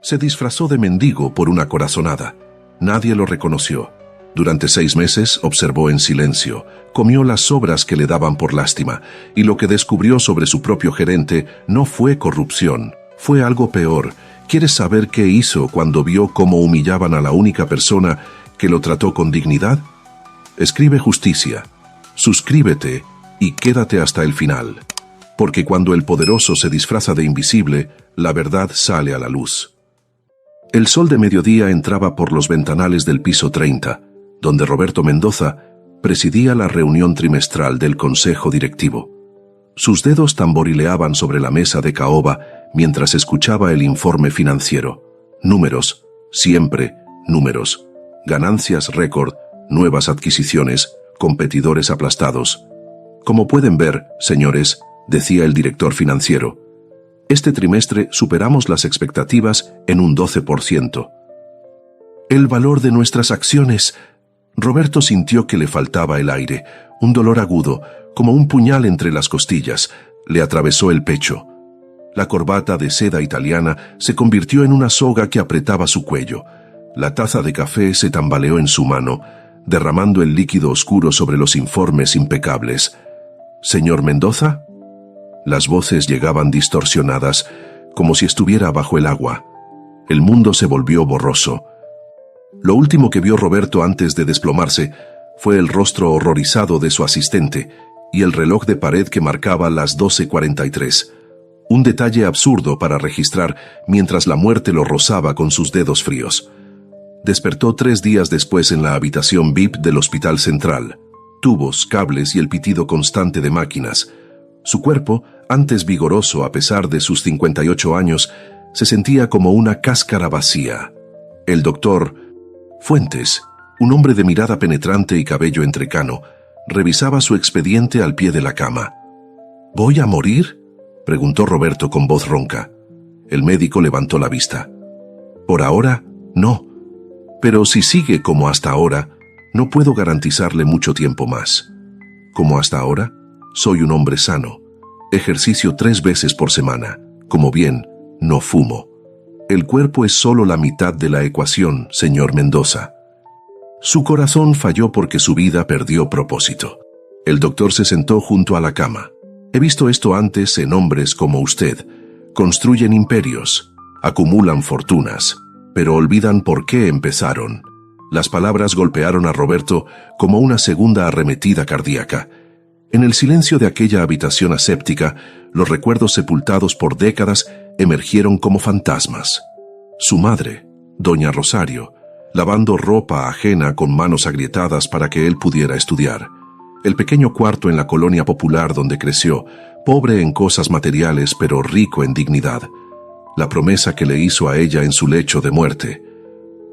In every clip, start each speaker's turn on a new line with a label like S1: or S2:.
S1: Se disfrazó de mendigo por una corazonada. Nadie lo reconoció. Durante 6 meses observó en silencio, comió las sobras que le daban por lástima, y lo que descubrió sobre su propio gerente no fue corrupción, fue algo peor. ¿Quieres saber qué hizo cuando vio cómo humillaban a la única persona que lo trató con dignidad? Escribe Justicia, suscríbete y quédate hasta el final. Porque cuando el poderoso se disfraza de invisible, la verdad sale a la luz. El sol de mediodía entraba por los ventanales del piso 30, donde Roberto Mendoza presidía la reunión trimestral del Consejo Directivo. Sus dedos tamborileaban sobre la mesa de caoba mientras escuchaba el informe financiero. Números, siempre números. Ganancias récord, nuevas adquisiciones, competidores aplastados. Como pueden ver, señores, decía el director financiero, este trimestre superamos las expectativas en un 12%. El valor de nuestras acciones. Roberto sintió que le faltaba el aire. Un dolor agudo, como un puñal entre las costillas, le atravesó el pecho. La corbata de seda italiana se convirtió en una soga que apretaba su cuello. La taza de café se tambaleó en su mano, derramando el líquido oscuro sobre los informes impecables. ¿Señor Mendoza? Las voces llegaban distorsionadas, como si estuviera bajo el agua. El mundo se volvió borroso. Lo último que vio Roberto antes de desplomarse fue el rostro horrorizado de su asistente y el reloj de pared que marcaba las 12:43. Un detalle absurdo para registrar mientras la muerte lo rozaba con sus dedos fríos. Despertó 3 días después en la habitación VIP del Hospital Central. Tubos, cables y el pitido constante de máquinas. Su cuerpo, antes vigoroso a pesar de sus 58 años, se sentía como una cáscara vacía. El doctor Fuentes, un hombre de mirada penetrante y cabello entrecano, revisaba su expediente al pie de la cama. ¿Voy a morir?, preguntó Roberto con voz ronca. El médico levantó la vista. Por ahora, no. Pero si sigue como hasta ahora, no puedo garantizarle mucho tiempo más. Como hasta ahora, soy un hombre sano. Ejercicio 3 veces por semana. Como bien, no fumo. El cuerpo es solo la mitad de la ecuación, señor Mendoza. Su corazón falló porque su vida perdió propósito. El doctor se sentó junto a la cama. He visto esto antes en hombres como usted. Construyen imperios, acumulan fortunas, pero olvidan por qué empezaron. Las palabras golpearon a Roberto como una segunda arremetida cardíaca. En el silencio de aquella habitación aséptica, los recuerdos sepultados por décadas emergieron como fantasmas. Su madre, doña Rosario, lavando ropa ajena con manos agrietadas para que él pudiera estudiar. El pequeño cuarto en la colonia popular donde creció, pobre en cosas materiales pero rico en dignidad. La promesa que le hizo a ella en su lecho de muerte.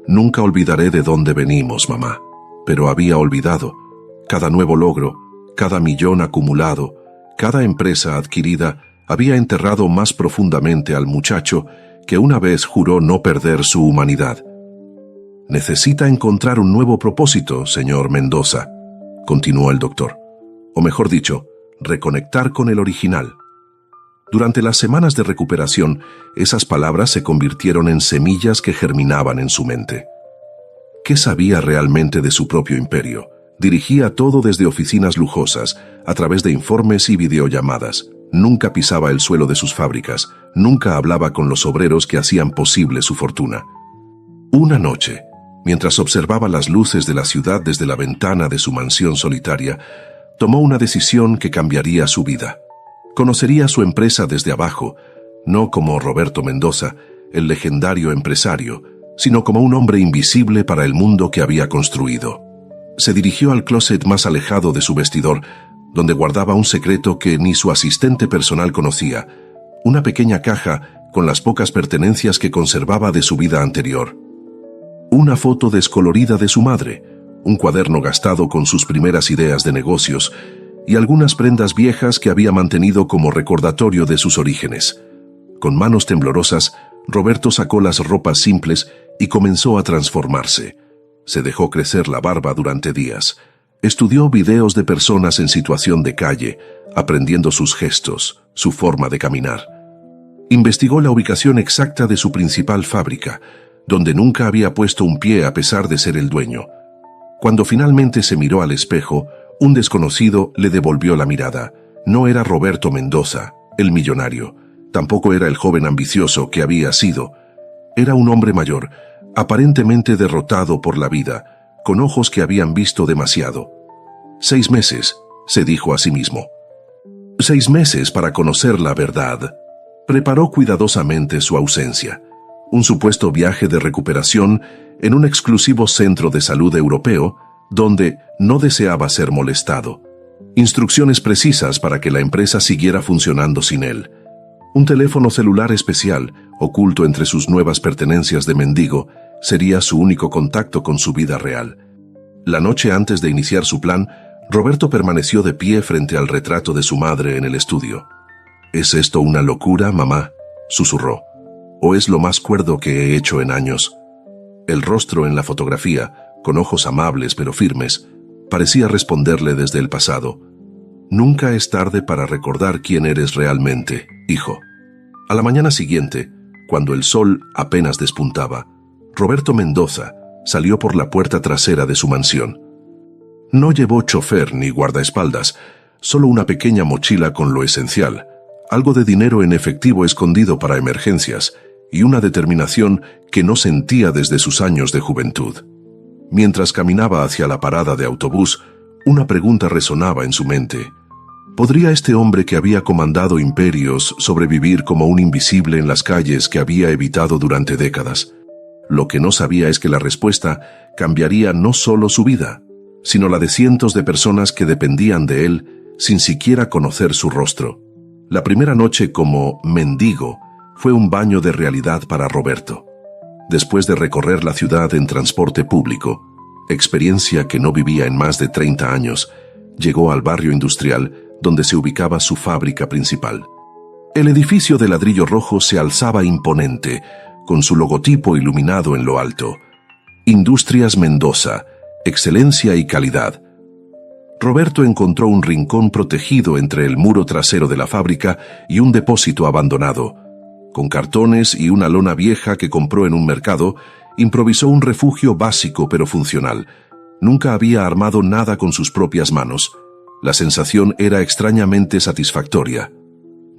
S1: Nunca olvidaré de dónde venimos, mamá. Pero había olvidado. Cada nuevo logro, cada millón acumulado, cada empresa adquirida había enterrado más profundamente al muchacho que una vez juró no perder su humanidad. Necesita encontrar un nuevo propósito, señor Mendoza, continuó el doctor. O mejor dicho, reconectar con el original. Durante las semanas de recuperación, esas palabras se convirtieron en semillas que germinaban en su mente. ¿Qué sabía realmente de su propio imperio? Dirigía todo desde oficinas lujosas, a través de informes y videollamadas. Nunca pisaba el suelo de sus fábricas, nunca hablaba con los obreros que hacían posible su fortuna. Una noche, mientras observaba las luces de la ciudad desde la ventana de su mansión solitaria, tomó una decisión que cambiaría su vida. Conocería su empresa desde abajo, no como Roberto Mendoza, el legendario empresario, sino como un hombre invisible para el mundo que había construido. Se dirigió al closet más alejado de su vestidor, donde guardaba un secreto que ni su asistente personal conocía, una pequeña caja con las pocas pertenencias que conservaba de su vida anterior. Una foto descolorida de su madre, un cuaderno gastado con sus primeras ideas de negocios y algunas prendas viejas que había mantenido como recordatorio de sus orígenes. Con manos temblorosas, Roberto sacó las ropas simples y comenzó a transformarse. Se dejó crecer la barba durante días. Estudió videos de personas en situación de calle, aprendiendo sus gestos, su forma de caminar. Investigó la ubicación exacta de su principal fábrica, donde nunca había puesto un pie a pesar de ser el dueño. Cuando finalmente se miró al espejo, un desconocido le devolvió la mirada. No era Roberto Mendoza, el millonario. Tampoco era el joven ambicioso que había sido. Era un hombre mayor, aparentemente derrotado por la vida, con ojos que habían visto demasiado. 6 meses, se dijo a sí mismo. 6 meses para conocer la verdad. Preparó cuidadosamente su ausencia. Un supuesto viaje de recuperación en un exclusivo centro de salud europeo, donde no deseaba ser molestado. Instrucciones precisas para que la empresa siguiera funcionando sin él. Un teléfono celular especial, oculto entre sus nuevas pertenencias de mendigo, sería su único contacto con su vida real. La noche antes de iniciar su plan, Roberto permaneció de pie frente al retrato de su madre en el estudio. «¿Es esto una locura, mamá?», susurró. «¿O es lo más cuerdo que he hecho en años?». El rostro en la fotografía, con ojos amables pero firmes, parecía responderle desde el pasado. «Nunca es tarde para recordar quién eres realmente, hijo». A la mañana siguiente, cuando el sol apenas despuntaba, Roberto Mendoza salió por la puerta trasera de su mansión. No llevó chofer ni guardaespaldas, solo una pequeña mochila con lo esencial, algo de dinero en efectivo escondido para emergencias y una determinación que no sentía desde sus años de juventud. Mientras caminaba hacia la parada de autobús, una pregunta resonaba en su mente. ¿Podría este hombre que había comandado imperios sobrevivir como un invisible en las calles que había evitado durante décadas? Lo que no sabía es que la respuesta cambiaría no solo su vida, sino la de cientos de personas que dependían de él sin siquiera conocer su rostro. La primera noche como mendigo fue un baño de realidad para Roberto. Después de recorrer la ciudad en transporte público, experiencia que no vivía en más de 30 años, llegó al barrio industrial donde se ubicaba su fábrica principal. El edificio de ladrillo rojo se alzaba imponente, con su logotipo iluminado en lo alto. Industrias Mendoza, excelencia y calidad. Roberto encontró un rincón protegido entre el muro trasero de la fábrica y un depósito abandonado. Con cartones y una lona vieja que compró en un mercado, improvisó un refugio básico pero funcional. Nunca había armado nada con sus propias manos. La sensación era extrañamente satisfactoria.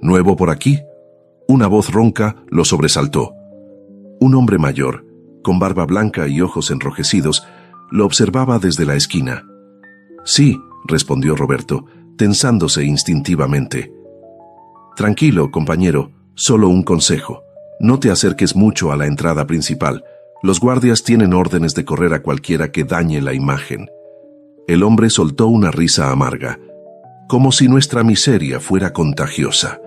S1: «¿Nuevo por aquí?». Una voz ronca lo sobresaltó. Un hombre mayor, con barba blanca y ojos enrojecidos, lo observaba desde la esquina. «Sí», respondió Roberto, tensándose instintivamente. «Tranquilo, compañero, solo un consejo. No te acerques mucho a la entrada principal. Los guardias tienen órdenes de correr a cualquiera que dañe la imagen». El hombre soltó una risa amarga, como si nuestra miseria fuera contagiosa.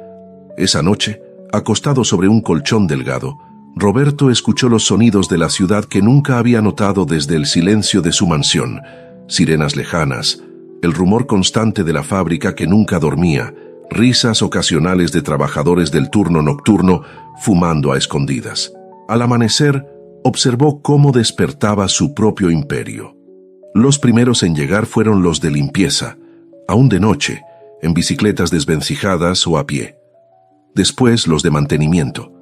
S1: Esa noche, acostado sobre un colchón delgado, Roberto escuchó los sonidos de la ciudad que nunca había notado desde el silencio de su mansión. Sirenas lejanas, el rumor constante de la fábrica que nunca dormía, risas ocasionales de trabajadores del turno nocturno fumando a escondidas. Al amanecer, observó cómo despertaba su propio imperio. Los primeros en llegar fueron los de limpieza, aún de noche, en bicicletas desvencijadas o a pie. Después los de mantenimiento.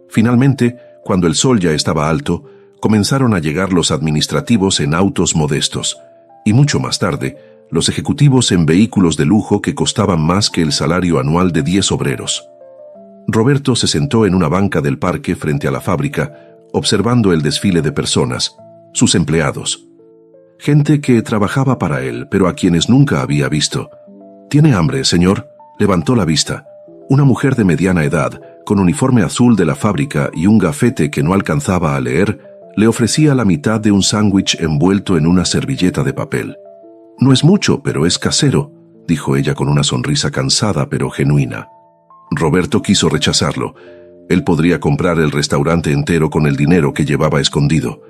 S1: Finalmente, cuando el sol ya estaba alto, comenzaron a llegar los administrativos en autos modestos, y mucho más tarde, los ejecutivos en vehículos de lujo que costaban más que el salario anual de 10 obreros. Roberto se sentó en una banca del parque frente a la fábrica, observando el desfile de personas, sus empleados. Gente que trabajaba para él, pero a quienes nunca había visto. «¿Tiene hambre, señor?», levantó la vista. Una mujer de mediana edad, con uniforme azul de la fábrica y un gafete que no alcanzaba a leer, le ofrecía la mitad de un sándwich envuelto en una servilleta de papel. «No es mucho, pero es casero», dijo ella con una sonrisa cansada pero genuina. Roberto quiso rechazarlo. Él podría comprar el restaurante entero con el dinero que llevaba escondido.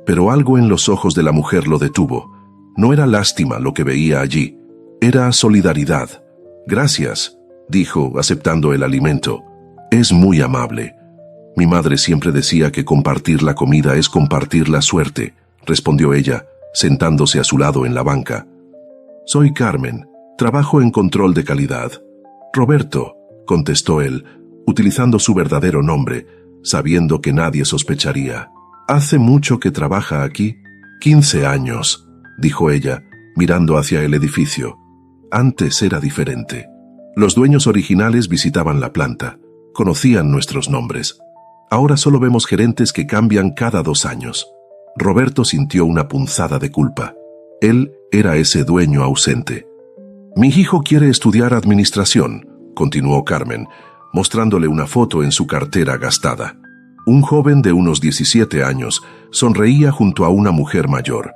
S1: Pero algo en los ojos de la mujer lo detuvo. No era lástima lo que veía allí, era solidaridad. «Gracias», dijo, aceptando el alimento. «Es muy amable». «Mi madre siempre decía que compartir la comida es compartir la suerte», respondió ella, sentándose a su lado en la banca. «Soy Carmen, trabajo en control de calidad». «Roberto», contestó él, utilizando su verdadero nombre, sabiendo que nadie sospecharía. «¿Hace mucho que trabaja aquí?» «15 años», dijo ella, mirando hacia el edificio. Antes era diferente. Los dueños originales visitaban la planta, conocían nuestros nombres. Ahora solo vemos gerentes que cambian cada 2 años. Roberto sintió una punzada de culpa. Él era ese dueño ausente. «Mi hijo quiere estudiar administración», continuó Carmen, mostrándole una foto en su cartera gastada. Un joven de unos 17 años sonreía junto a una mujer mayor.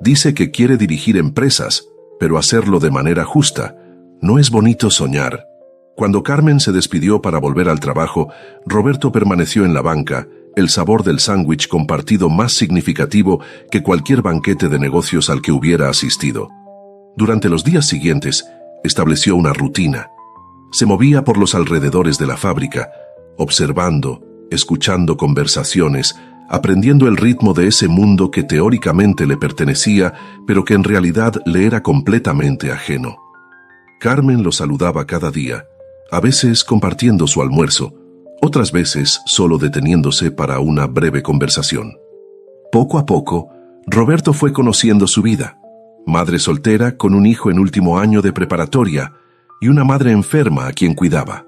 S1: «Dice que quiere dirigir empresas, pero hacerlo de manera justa. No es bonito soñar». Cuando Carmen se despidió para volver al trabajo, Roberto permaneció en la banca, el sabor del sándwich compartido más significativo que cualquier banquete de negocios al que hubiera asistido. Durante los días siguientes, estableció una rutina. Se movía por los alrededores de la fábrica, observando, escuchando conversaciones, aprendiendo el ritmo de ese mundo que teóricamente le pertenecía, pero que en realidad le era completamente ajeno. Carmen lo saludaba cada día, a veces compartiendo su almuerzo, otras veces solo deteniéndose para una breve conversación. Poco a poco, Roberto fue conociendo su vida. Madre soltera con un hijo en último año de preparatoria y una madre enferma a quien cuidaba.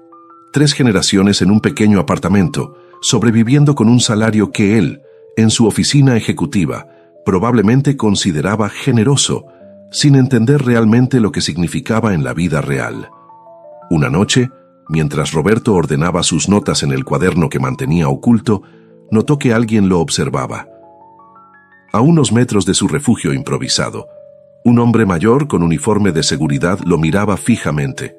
S1: 3 generaciones en un pequeño apartamento, sobreviviendo con un salario que él, en su oficina ejecutiva, probablemente consideraba generoso, sin entender realmente lo que significaba en la vida real. Una noche, mientras Roberto ordenaba sus notas en el cuaderno que mantenía oculto, notó que alguien lo observaba. A unos metros de su refugio improvisado, un hombre mayor con uniforme de seguridad lo miraba fijamente.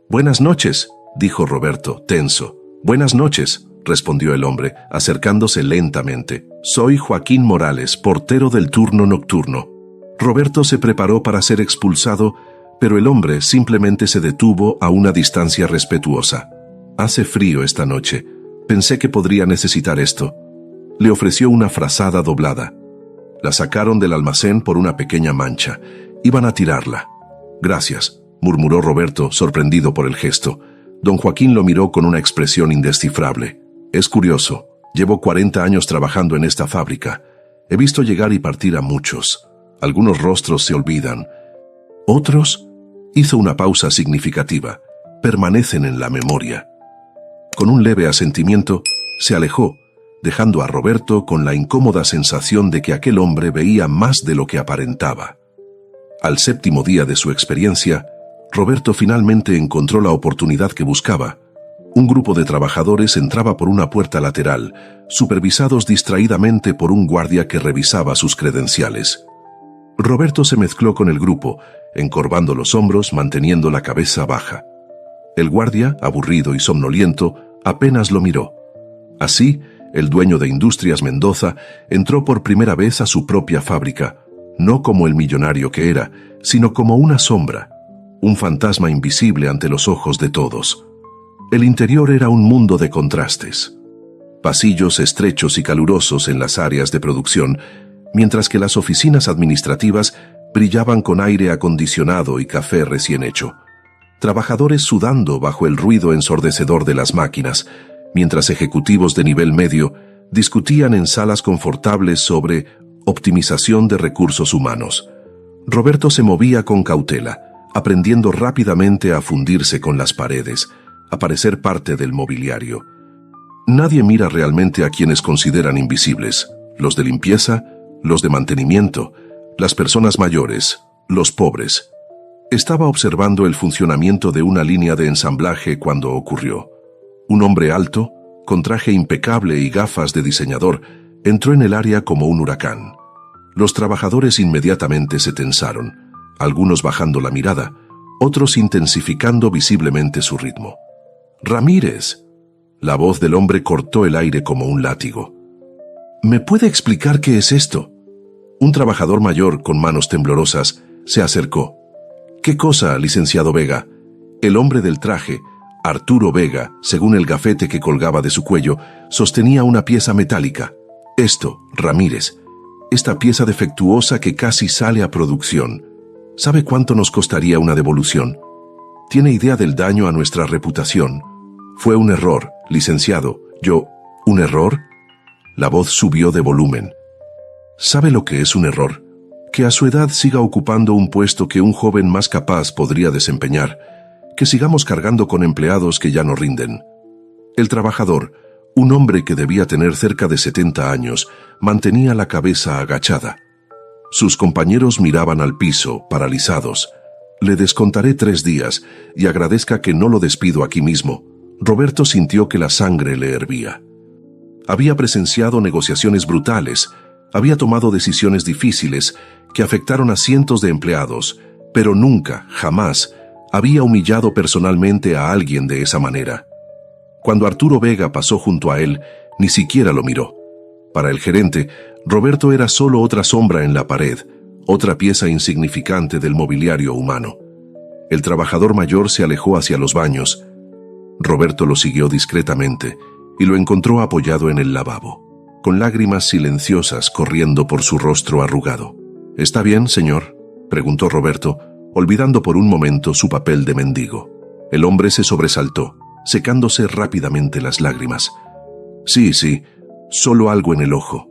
S1: «Buenas noches», dijo Roberto, tenso. «Buenas noches», respondió el hombre, acercándose lentamente. «Soy Joaquín Morales, portero del turno nocturno». Roberto se preparó para ser expulsado, pero el hombre simplemente se detuvo a una distancia respetuosa. «Hace frío esta noche. Pensé que podría necesitar esto». Le ofreció una frazada doblada. La sacaron del almacén por una pequeña mancha. Iban a tirarla. «Gracias», murmuró Roberto, sorprendido por el gesto. Don Joaquín lo miró con una expresión indescifrable. «Es curioso. Llevo 40 años trabajando en esta fábrica. He visto llegar y partir a muchos. Algunos rostros se olvidan. Otros», hizo una pausa significativa, «permanecen en la memoria». Con un leve asentimiento, se alejó, dejando a Roberto con la incómoda sensación de que aquel hombre veía más de lo que aparentaba. Al 7º día de su experiencia, Roberto finalmente encontró la oportunidad que buscaba. Un grupo de trabajadores entraba por una puerta lateral, supervisados distraídamente por un guardia que revisaba sus credenciales. Roberto se mezcló con el grupo, encorvando los hombros, manteniendo la cabeza baja. El guardia, aburrido y somnoliento, apenas lo miró. Así, el dueño de Industrias Mendoza entró por primera vez a su propia fábrica, no como el millonario que era, sino como una sombra, un fantasma invisible ante los ojos de todos. El interior era un mundo de contrastes. Pasillos estrechos y calurosos en las áreas de producción, mientras que las oficinas administrativas brillaban con aire acondicionado y café recién hecho. Trabajadores sudando bajo el ruido ensordecedor de las máquinas, mientras ejecutivos de nivel medio discutían en salas confortables sobre optimización de recursos humanos. Roberto se movía con cautela, aprendiendo rápidamente a fundirse con las paredes, a parecer parte del mobiliario. Nadie mira realmente a quienes consideran invisibles: los de limpieza, los de mantenimiento, las personas mayores, los pobres. Estaba observando el funcionamiento de una línea de ensamblaje cuando ocurrió. Un hombre alto, con traje impecable y gafas de diseñador, entró en el área como un huracán. Los trabajadores inmediatamente se tensaron, algunos bajando la mirada, otros intensificando visiblemente su ritmo. «Ramírez». La voz del hombre cortó el aire como un látigo. «¿Me puede explicar qué es esto?». Un trabajador mayor con manos temblorosas se acercó. «¿Qué cosa, licenciado Vega?». El hombre del traje, Arturo Vega, según el gafete que colgaba de su cuello, sostenía una pieza metálica. «Esto, Ramírez. Esta pieza defectuosa que casi sale a producción. ¿Sabe cuánto nos costaría una devolución? ¿Tiene idea del daño a nuestra reputación? Fue un error, licenciado. ¿Un error? La voz subió de volumen. ¿Sabe lo que es un error? Que a su edad siga ocupando un puesto que un joven más capaz podría desempeñar, que sigamos cargando con empleados que ya no rinden. El trabajador, un hombre que debía tener cerca de 70 años, mantenía la cabeza agachada. Sus compañeros miraban al piso, paralizados. Le descontaré 3 días y agradezca que no lo despido aquí mismo. Roberto sintió que la sangre le hervía. Había presenciado negociaciones brutales, había tomado decisiones difíciles que afectaron a cientos de empleados, pero nunca, jamás, había humillado personalmente a alguien de esa manera. Cuando Arturo Vega pasó junto a él, ni siquiera lo miró. Para el gerente, Roberto era solo otra sombra en la pared, otra pieza insignificante del mobiliario humano. El trabajador mayor se alejó hacia los baños. Roberto lo siguió discretamente y lo encontró apoyado en el lavabo, con lágrimas silenciosas corriendo por su rostro arrugado. ¿Está bien, señor?, preguntó Roberto, olvidando por un momento su papel de mendigo. El hombre se sobresaltó, secándose rápidamente las lágrimas. Sí, solo algo en el ojo.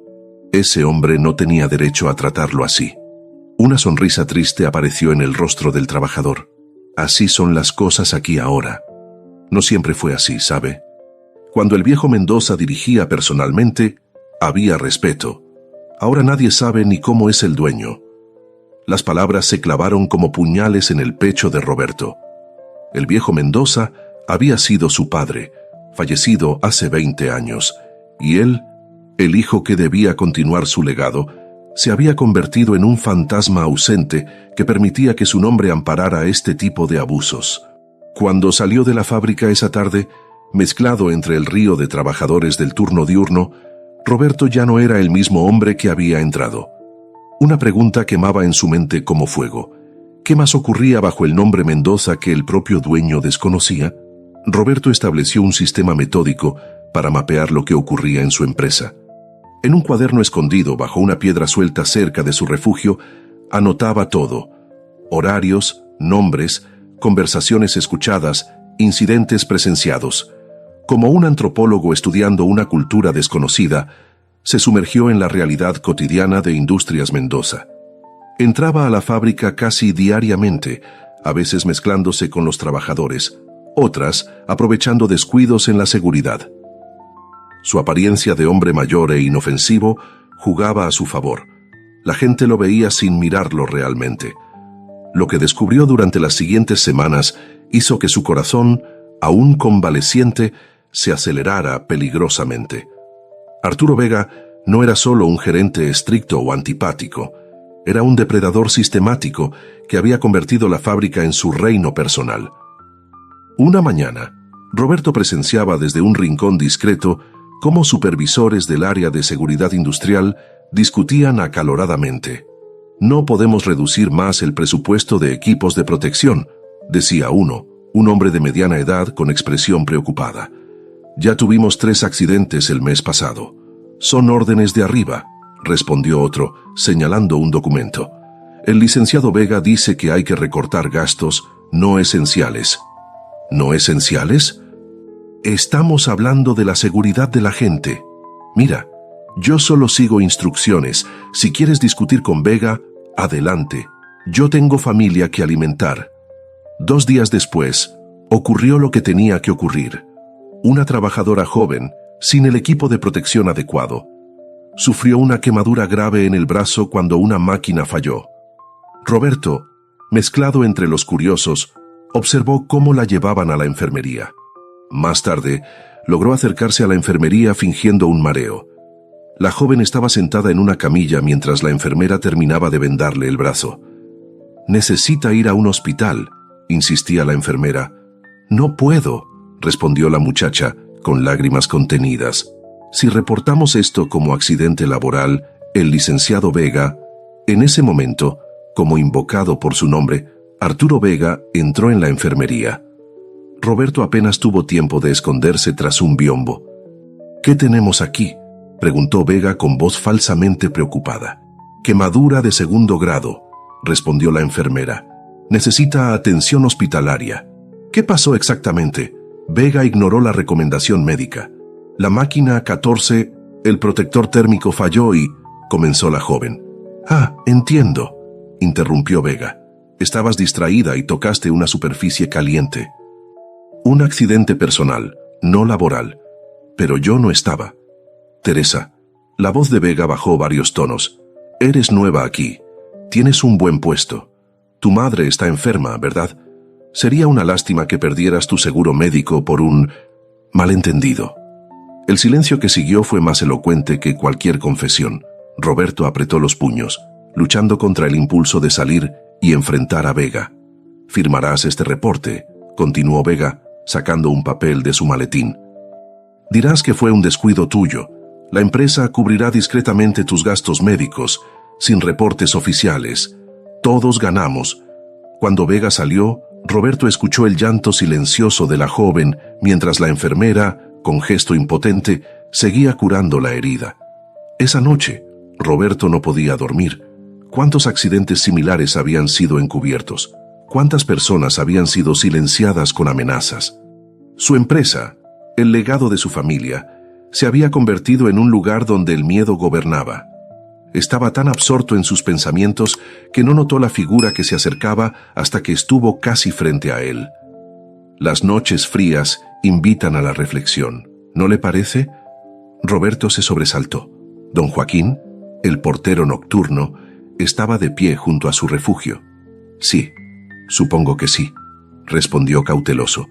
S1: Ese hombre no tenía derecho a tratarlo así. Una sonrisa triste apareció en el rostro del trabajador. Así son las cosas aquí ahora. No siempre fue así, ¿sabe? Cuando el viejo Mendoza dirigía personalmente, había respeto. Ahora nadie sabe ni cómo es el dueño. Las palabras se clavaron como puñales en el pecho de Roberto. El viejo Mendoza había sido su padre, fallecido hace 20 años, y él, el hijo que debía continuar su legado, se había convertido en un fantasma ausente que permitía que su nombre amparara este tipo de abusos. Cuando salió de la fábrica esa tarde, mezclado entre el río de trabajadores del turno diurno, Roberto ya no era el mismo hombre que había entrado. Una pregunta quemaba en su mente como fuego. ¿Qué más ocurría bajo el nombre Mendoza que el propio dueño desconocía? Roberto estableció un sistema metódico para mapear lo que ocurría en su empresa. En un cuaderno escondido bajo una piedra suelta cerca de su refugio, anotaba todo: horarios, nombres, conversaciones escuchadas, incidentes presenciados. Como un antropólogo estudiando una cultura desconocida, se sumergió en la realidad cotidiana de Industrias Mendoza. Entraba a la fábrica casi diariamente, a veces mezclándose con los trabajadores, otras aprovechando descuidos en la seguridad. Su apariencia de hombre mayor e inofensivo jugaba a su favor. La gente lo veía sin mirarlo realmente. Lo que descubrió durante las siguientes semanas hizo que su corazón, aún convaleciente, se acelerara peligrosamente. Arturo Vega no era solo un gerente estricto o antipático, era un depredador sistemático que había convertido la fábrica en su reino personal. Una mañana, Roberto presenciaba desde un rincón discreto cómo supervisores del área de seguridad industrial discutían acaloradamente. «No podemos reducir más el presupuesto de equipos de protección», decía uno, un hombre de mediana edad con expresión preocupada. «Ya tuvimos 3 accidentes el mes pasado». «Son órdenes de arriba», respondió otro, señalando un documento. «El licenciado Vega dice que hay que recortar gastos no esenciales». ¿No esenciales? Estamos hablando de la seguridad de la gente. Mira, yo solo sigo instrucciones. Si quieres discutir con Vega, adelante. Yo tengo familia que alimentar. 2 días después, ocurrió lo que tenía que ocurrir. Una trabajadora joven, sin el equipo de protección adecuado, sufrió una quemadura grave en el brazo cuando una máquina falló. Roberto, mezclado entre los curiosos, observó cómo la llevaban a la enfermería. Más tarde, logró acercarse a la enfermería fingiendo un mareo. La joven estaba sentada en una camilla mientras la enfermera terminaba de vendarle el brazo. «Necesita ir a un hospital», insistía la enfermera. «No puedo», respondió la muchacha, con lágrimas contenidas. «Si reportamos esto como accidente laboral, el licenciado Vega...». En ese momento, como invocado por su nombre, Arturo Vega entró en la enfermería. Roberto apenas tuvo tiempo de esconderse tras un biombo. «¿Qué tenemos aquí?», preguntó Vega con voz falsamente preocupada. «Quemadura de 2º grado», respondió la enfermera. «Necesita atención hospitalaria». «¿Qué pasó exactamente?», Vega ignoró la recomendación médica. La máquina 14, el protector térmico falló y... comenzó la joven. «Ah, entiendo», interrumpió Vega. «Estabas distraída y tocaste una superficie caliente». «Un accidente personal, no laboral. Pero yo no estaba». «Teresa». La voz de Vega bajó varios tonos. «Eres nueva aquí. Tienes un buen puesto. Tu madre está enferma, ¿verdad? Sería una lástima que perdieras tu seguro médico por un malentendido». El silencio que siguió fue más elocuente que cualquier confesión. Roberto apretó los puños, luchando contra el impulso de salir y enfrentar a Vega. «Firmarás este reporte», continuó Vega, sacando un papel de su maletín. «Dirás que fue un descuido tuyo. La empresa cubrirá discretamente tus gastos médicos, sin reportes oficiales. Todos ganamos». Cuando Vega salió, Roberto escuchó el llanto silencioso de la joven mientras la enfermera, con gesto impotente, seguía curando la herida. Esa noche, Roberto no podía dormir. ¿Cuántos accidentes similares habían sido encubiertos? ¿Cuántas personas habían sido silenciadas con amenazas? Su empresa, el legado de su familia, se había convertido en un lugar donde el miedo gobernaba. Estaba tan absorto en sus pensamientos que no notó la figura que se acercaba hasta que estuvo casi frente a él. Las noches frías invitan a la reflexión, ¿no le parece? Roberto se sobresaltó. Don Joaquín, el portero nocturno, estaba de pie junto a su refugio. «Sí, supongo que sí», respondió cauteloso.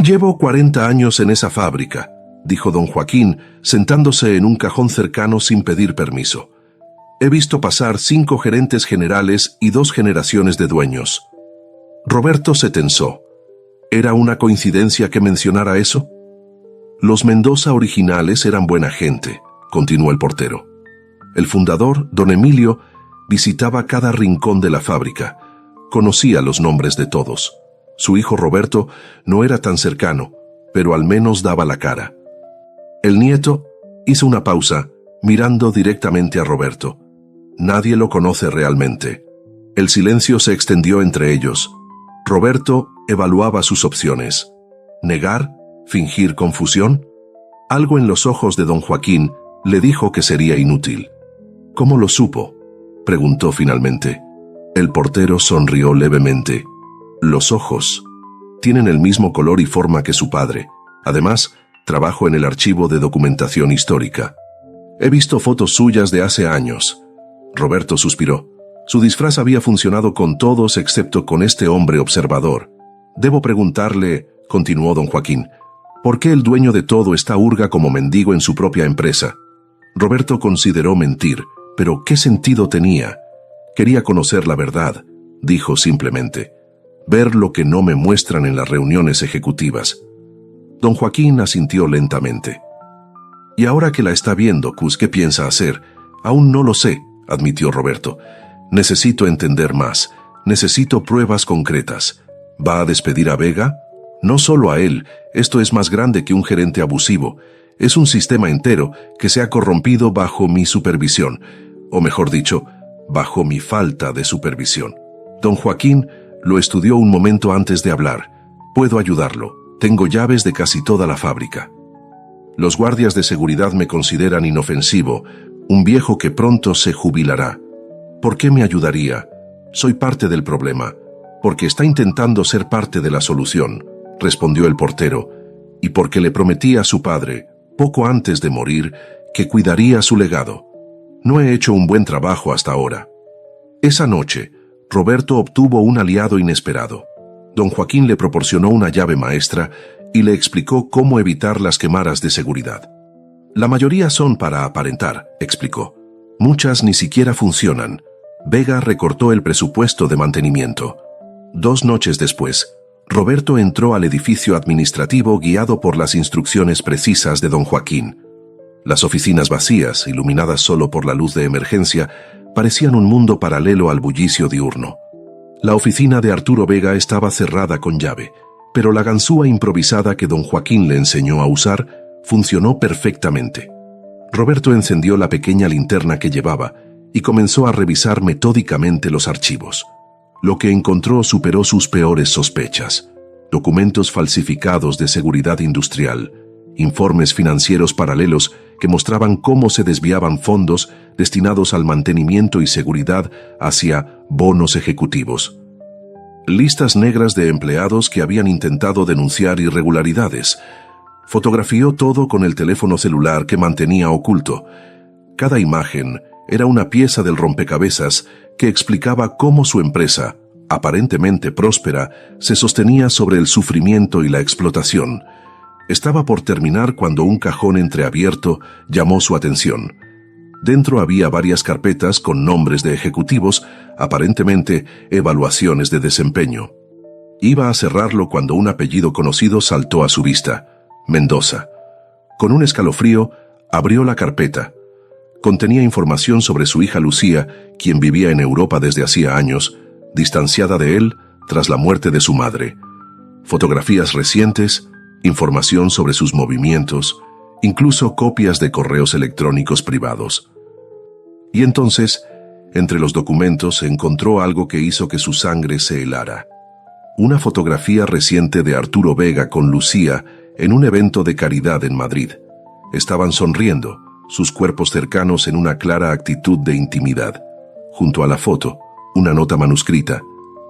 S1: «Llevo 40 años en esa fábrica», dijo don Joaquín, sentándose en un cajón cercano sin pedir permiso. «He visto pasar 5 gerentes generales y 2 generaciones de dueños». Roberto se tensó. ¿Era una coincidencia que mencionara eso? «Los Mendoza originales eran buena gente», continuó el portero. El fundador, don Emilio, visitaba cada rincón de la fábrica. Conocía los nombres de todos. Su hijo Roberto no era tan cercano, pero al menos daba la cara. El nieto hizo una pausa, mirando directamente a Roberto. Nadie lo conoce realmente. El silencio se extendió entre ellos. Roberto evaluaba sus opciones. ¿Negar? ¿Fingir confusión? Algo en los ojos de don Joaquín le dijo que sería inútil. «¿Cómo lo supo?», preguntó finalmente. El portero sonrió levemente. «Los ojos tienen el mismo color y forma que su padre. Además, trabajo en el archivo de documentación histórica. He visto fotos suyas de hace años». Roberto suspiró. Su disfraz había funcionado con todos excepto con este hombre observador. «Debo preguntarle», continuó don Joaquín, «¿por qué el dueño de todo está hurga como mendigo en su propia empresa?» Roberto consideró mentir, pero ¿qué sentido tenía? «Quería conocer la verdad», dijo simplemente. «Ver lo que no me muestran en las reuniones ejecutivas». Don Joaquín asintió lentamente. «Y ahora que la está viendo, Cus, ¿qué piensa hacer?» «Aún no lo sé», admitió Roberto. «Necesito entender más. Necesito pruebas concretas. ¿Va a despedir a Vega?» «No solo a él. Esto es más grande que un gerente abusivo. Es un sistema entero que se ha corrompido bajo mi supervisión. O mejor dicho, bajo mi falta de supervisión». Don Joaquín lo estudió un momento antes de hablar. «Puedo ayudarlo. Tengo llaves de casi toda la fábrica. Los guardias de seguridad me consideran inofensivo, un viejo que pronto se jubilará. ¿Por qué me ayudaría? Soy parte del problema, porque está intentando ser parte de la solución», respondió el portero, «y porque le prometí a su padre, poco antes de morir, que cuidaría su legado. No he hecho un buen trabajo hasta ahora». Esa noche, Roberto obtuvo un aliado inesperado. Don Joaquín le proporcionó una llave maestra y le explicó cómo evitar las quemaras de seguridad. «La mayoría son para aparentar», explicó. «Muchas ni siquiera funcionan». Vega recortó el presupuesto de mantenimiento. 2 noches después, Roberto entró al edificio administrativo guiado por las instrucciones precisas de don Joaquín. Las oficinas vacías, iluminadas solo por la luz de emergencia, parecían un mundo paralelo al bullicio diurno. La oficina de Arturo Vega estaba cerrada con llave, pero la ganzúa improvisada que don Joaquín le enseñó a usar funcionó perfectamente. Roberto encendió la pequeña linterna que llevaba y comenzó a revisar metódicamente los archivos. Lo que encontró superó sus peores sospechas. documentos falsificados de seguridad industrial, informes financieros paralelos que mostraban cómo se desviaban fondos destinados al mantenimiento y seguridad hacia bonos ejecutivos. Listas negras de empleados que habían intentado denunciar irregularidades. Fotografió todo con el teléfono celular que mantenía oculto. Cada imagen era una pieza del rompecabezas que explicaba cómo su empresa, aparentemente próspera, se sostenía sobre el sufrimiento y la explotación. Estaba por terminar cuando un cajón entreabierto llamó su atención. Dentro había varias carpetas con nombres de ejecutivos, aparentemente evaluaciones de desempeño. Iba a cerrarlo cuando un apellido conocido saltó a su vista: Mendoza. Con un escalofrío, abrió la carpeta. Contenía información sobre su hija Lucía, quien vivía en Europa desde hacía años, distanciada de él tras la muerte de su madre. Fotografías recientes, información sobre sus movimientos, incluso copias de correos electrónicos privados. Y entonces, entre los documentos, encontró algo que hizo que su sangre se helara. Una fotografía reciente de Arturo Vega con Lucía en un evento de caridad en Madrid. Estaban sonriendo, sus cuerpos cercanos en una clara actitud de intimidad. Junto a la foto, una nota manuscrita: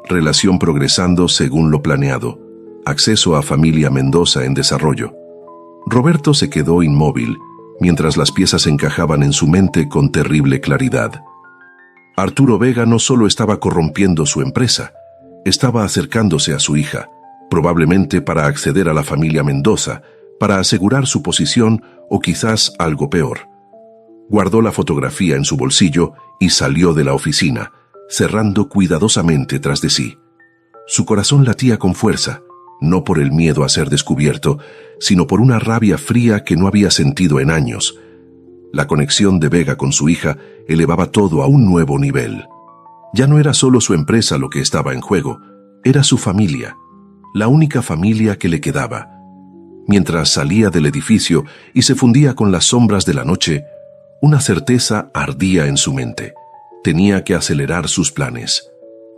S1: relación progresando según lo planeado. Acceso a familia Mendoza en desarrollo. Roberto se quedó inmóvil, mientras las piezas encajaban en su mente con terrible claridad. Arturo Vega no solo estaba corrompiendo su empresa, estaba acercándose a su hija, probablemente para acceder a la familia Mendoza, para asegurar su posición o quizás algo peor. Guardó la fotografía en su bolsillo y salió de la oficina, cerrando cuidadosamente tras de sí. Su corazón latía con fuerza, no por el miedo a ser descubierto, sino por una rabia fría que no había sentido en años. La conexión de Vega con su hija elevaba todo a un nuevo nivel. Ya no era solo su empresa lo que estaba en juego, era su familia, la única familia que le quedaba. Mientras salía del edificio y se fundía con las sombras de la noche, una certeza ardía en su mente. Tenía que acelerar sus planes.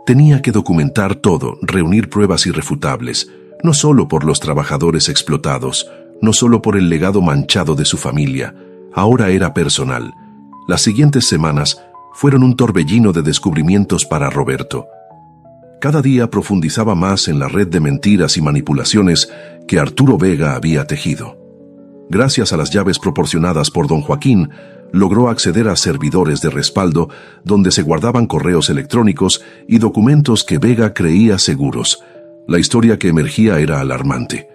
S1: Tenía que documentar todo, reunir pruebas irrefutables, no solo por los trabajadores explotados, no solo por el legado manchado de su familia. Ahora era personal. Las siguientes semanas fueron un torbellino de descubrimientos para Roberto. Cada día profundizaba más en la red de mentiras y manipulaciones que Arturo Vega había tejido. Gracias a las llaves proporcionadas por don Joaquín, logró acceder a servidores de respaldo donde se guardaban correos electrónicos y documentos que Vega creía seguros. La historia que emergía era alarmante.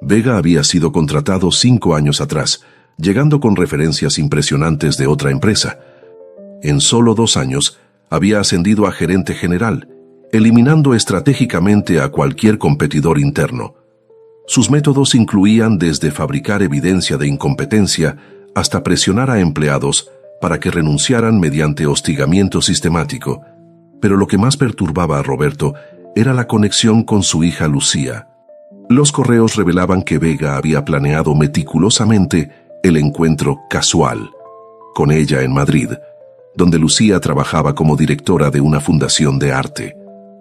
S1: Vega había sido contratado 5 años atrás, llegando con referencias impresionantes de otra empresa. En solo 2 años, había ascendido a gerente general, eliminando estratégicamente a cualquier competidor interno. Sus métodos incluían desde fabricar evidencia de incompetencia hasta presionar a empleados para que renunciaran mediante hostigamiento sistemático. Pero lo que más perturbaba a Roberto era la conexión con su hija Lucía. Los correos revelaban que Vega había planeado meticulosamente el encuentro casual con ella en Madrid, donde Lucía trabajaba como directora de una fundación de arte.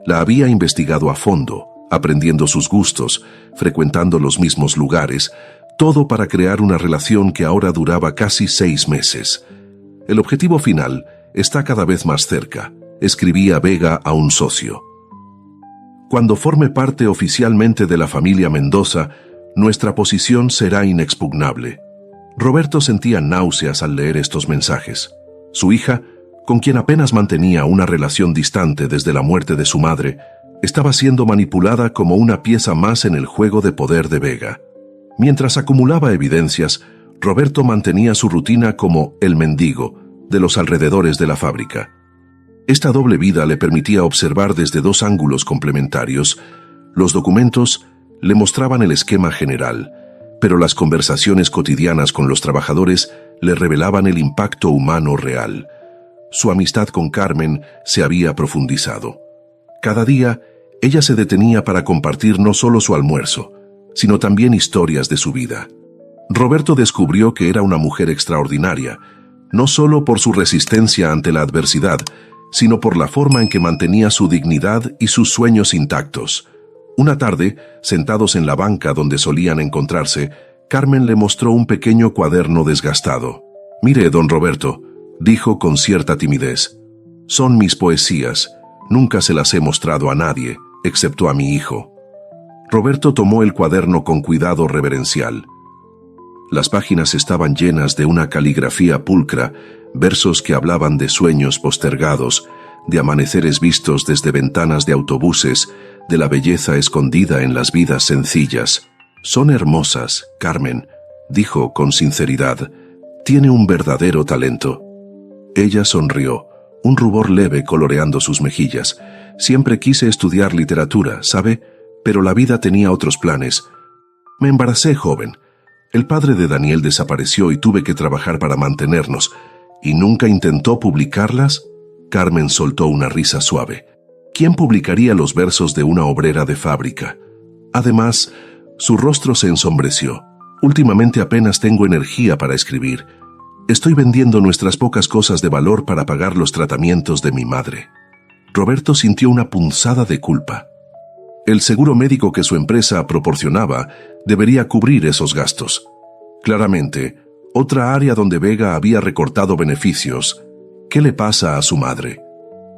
S1: La había investigado a fondo, aprendiendo sus gustos, frecuentando los mismos lugares, todo para crear una relación que ahora duraba casi 6 meses. El objetivo final está cada vez más cerca, escribía Vega a un socio. Cuando forme parte oficialmente de la familia Mendoza, nuestra posición será inexpugnable. Roberto sentía náuseas al leer estos mensajes. Su hija, con quien apenas mantenía una relación distante desde la muerte de su madre, estaba siendo manipulada como una pieza más en el juego de poder de Vega. Mientras acumulaba evidencias, Roberto mantenía su rutina como el mendigo de los alrededores de la fábrica. Esta doble vida le permitía observar desde 2 ángulos complementarios. Los documentos le mostraban el esquema general, pero las conversaciones cotidianas con los trabajadores le revelaban el impacto humano real. Su amistad con Carmen se había profundizado. Cada día, ella se detenía para compartir no solo su almuerzo, sino también historias de su vida. Roberto descubrió que era una mujer extraordinaria, no solo por su resistencia ante la adversidad, sino por la forma en que mantenía su dignidad y sus sueños intactos. Una tarde, sentados en la banca donde solían encontrarse, Carmen le mostró un pequeño cuaderno desgastado. «Mire, don Roberto», dijo con cierta timidez, «son mis poesías. Nunca se las he mostrado a nadie, excepto a mi hijo». Roberto tomó el cuaderno con cuidado reverencial. Las páginas estaban llenas de una caligrafía pulcra, versos que hablaban de sueños postergados, de amaneceres vistos desde ventanas de autobuses, de la belleza escondida en las vidas sencillas. «Son hermosas, Carmen», dijo con sinceridad. «Tiene un verdadero talento». Ella sonrió, un rubor leve coloreando sus mejillas. «Siempre quise estudiar literatura, ¿sabe? Pero la vida tenía otros planes. Me embaracé joven. El padre de Daniel desapareció y tuve que trabajar para mantenernos. ¿Y nunca intentó publicarlas?». Carmen soltó una risa suave. ¿Quién publicaría los versos de una obrera de fábrica? Además, su rostro se ensombreció. «Últimamente apenas tengo energía para escribir. Estoy vendiendo nuestras pocas cosas de valor para pagar los tratamientos de mi madre». Roberto sintió una punzada de culpa. El seguro médico que su empresa proporcionaba debería cubrir esos gastos. Claramente, otra área donde Vega había recortado beneficios. ¿Qué le pasa a su madre?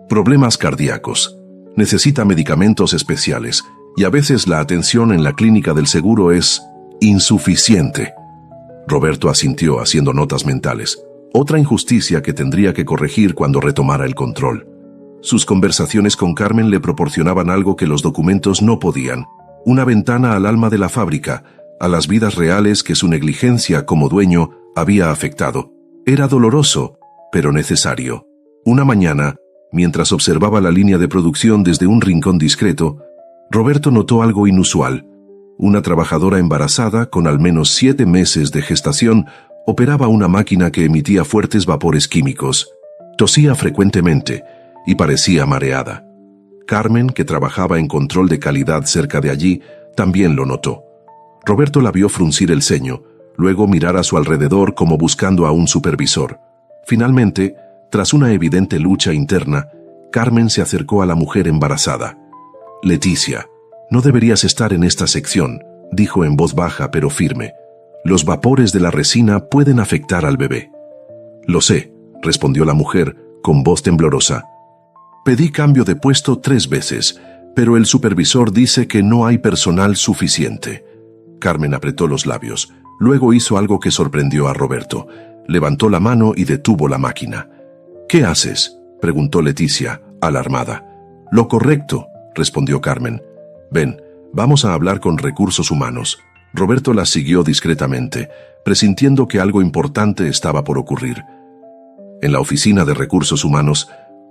S1: Problemas cardíacos. Necesita medicamentos especiales y a veces la atención en la clínica del seguro es insuficiente. Roberto asintió haciendo notas mentales. Otra injusticia que tendría que corregir cuando retomara el control. Sus conversaciones con Carmen le proporcionaban algo que los documentos no podían. Una ventana al alma de la fábrica, a las vidas reales que su negligencia como dueño había afectado. Era doloroso, pero necesario. Una mañana, mientras observaba la línea de producción desde un rincón discreto, Roberto notó algo inusual. Una trabajadora embarazada, con al menos 7 meses de gestación, operaba una máquina que emitía fuertes vapores químicos. Tosía frecuentemente y parecía mareada. Carmen, que trabajaba en control de calidad cerca de allí, también lo notó. Roberto la vio fruncir el ceño, luego mirar a su alrededor como buscando a un supervisor. Finalmente, tras una evidente lucha interna, Carmen se acercó a la mujer embarazada. «Leticia, no deberías estar en esta sección», dijo en voz baja pero firme. «Los vapores de la resina pueden afectar al bebé». «Lo sé», respondió la mujer con voz temblorosa. «Pedí cambio de puesto 3 veces, pero el supervisor dice que no hay personal suficiente». Carmen apretó los labios. Luego hizo algo que sorprendió a Roberto. Levantó la mano y detuvo la máquina. «¿Qué haces?», preguntó Leticia, alarmada. «Lo correcto», respondió Carmen. «Ven, vamos a hablar con recursos humanos». Roberto la siguió discretamente, presintiendo que algo importante estaba por ocurrir. En la oficina de recursos humanos,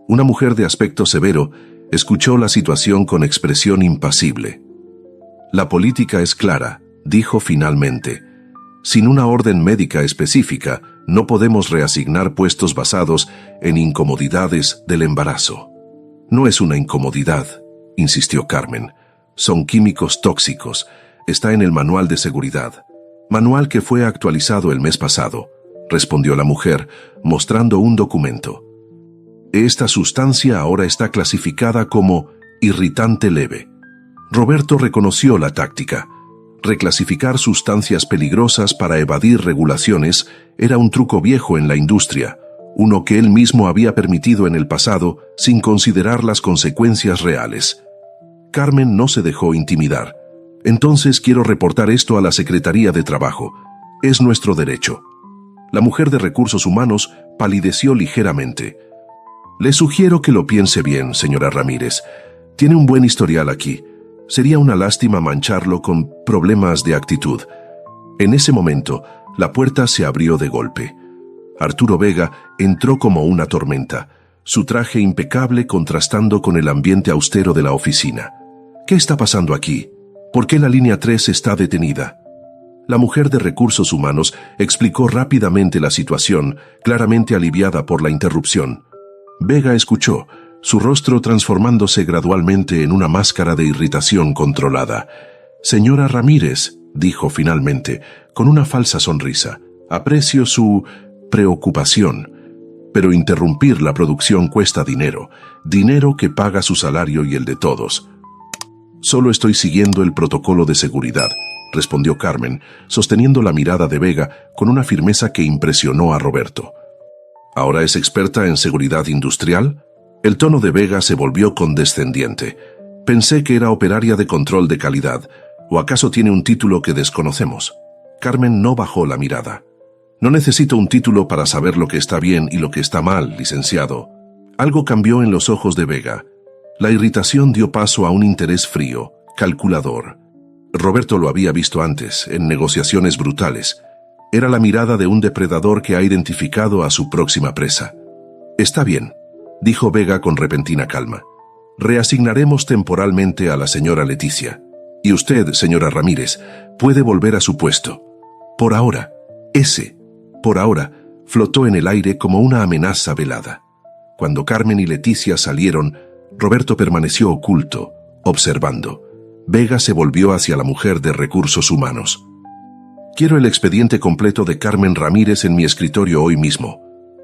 S1: una mujer de aspecto severo escuchó la situación con expresión impasible. «La política es clara», dijo finalmente. «Sin una orden médica específica, no podemos reasignar puestos basados en incomodidades del embarazo». «No es una incomodidad», insistió Carmen. «Son químicos tóxicos. Está en el manual de seguridad. Manual que fue actualizado el mes pasado», respondió la mujer, mostrando un documento. «Esta sustancia ahora está clasificada como irritante leve». Roberto reconoció la táctica. Reclasificar sustancias peligrosas para evadir regulaciones era un truco viejo en la industria, uno que él mismo había permitido en el pasado sin considerar las consecuencias reales. Carmen no se dejó intimidar. «Entonces quiero reportar esto a la Secretaría de Trabajo. Es nuestro derecho». La mujer de recursos humanos palideció ligeramente. «Le sugiero que lo piense bien, señora Ramírez. Tiene un buen historial aquí. Sería una lástima mancharlo con problemas de actitud». En ese momento, la puerta se abrió de golpe. Arturo Vega entró como una tormenta, su traje impecable contrastando con el ambiente austero de la oficina. «¿Qué está pasando aquí? ¿Por qué la línea 3 está detenida?». La mujer de recursos humanos explicó rápidamente la situación, claramente aliviada por la interrupción. Vega escuchó, su rostro transformándose gradualmente en una máscara de irritación controlada. «Señora Ramírez», dijo finalmente, con una falsa sonrisa, «aprecio su preocupación, pero interrumpir la producción cuesta dinero, dinero que paga su salario y el de todos». Solo estoy siguiendo el protocolo de seguridad, respondió Carmen, sosteniendo la mirada de Vega con una firmeza que impresionó a Roberto. ¿Ahora es experta en seguridad industrial? El tono de Vega se volvió condescendiente. Pensé que era operaria de control de calidad, ¿o acaso tiene un título que desconocemos? Carmen no bajó la mirada. No necesito un título para saber lo que está bien y lo que está mal, licenciado. Algo cambió en los ojos de Vega. La irritación dio paso a un interés frío, calculador. Roberto lo había visto antes, en negociaciones brutales. Era la mirada de un depredador que ha identificado a su próxima presa. Está bien, dijo Vega con repentina calma. Reasignaremos temporalmente a la señora Leticia. Y usted, señora Ramírez, puede volver a su puesto. Por ahora, por ahora, flotó en el aire como una amenaza velada. Cuando Carmen y Leticia salieron, Roberto permaneció oculto, observando. Vega se volvió hacia la mujer de recursos humanos. Quiero el expediente completo de Carmen Ramírez en mi escritorio hoy mismo.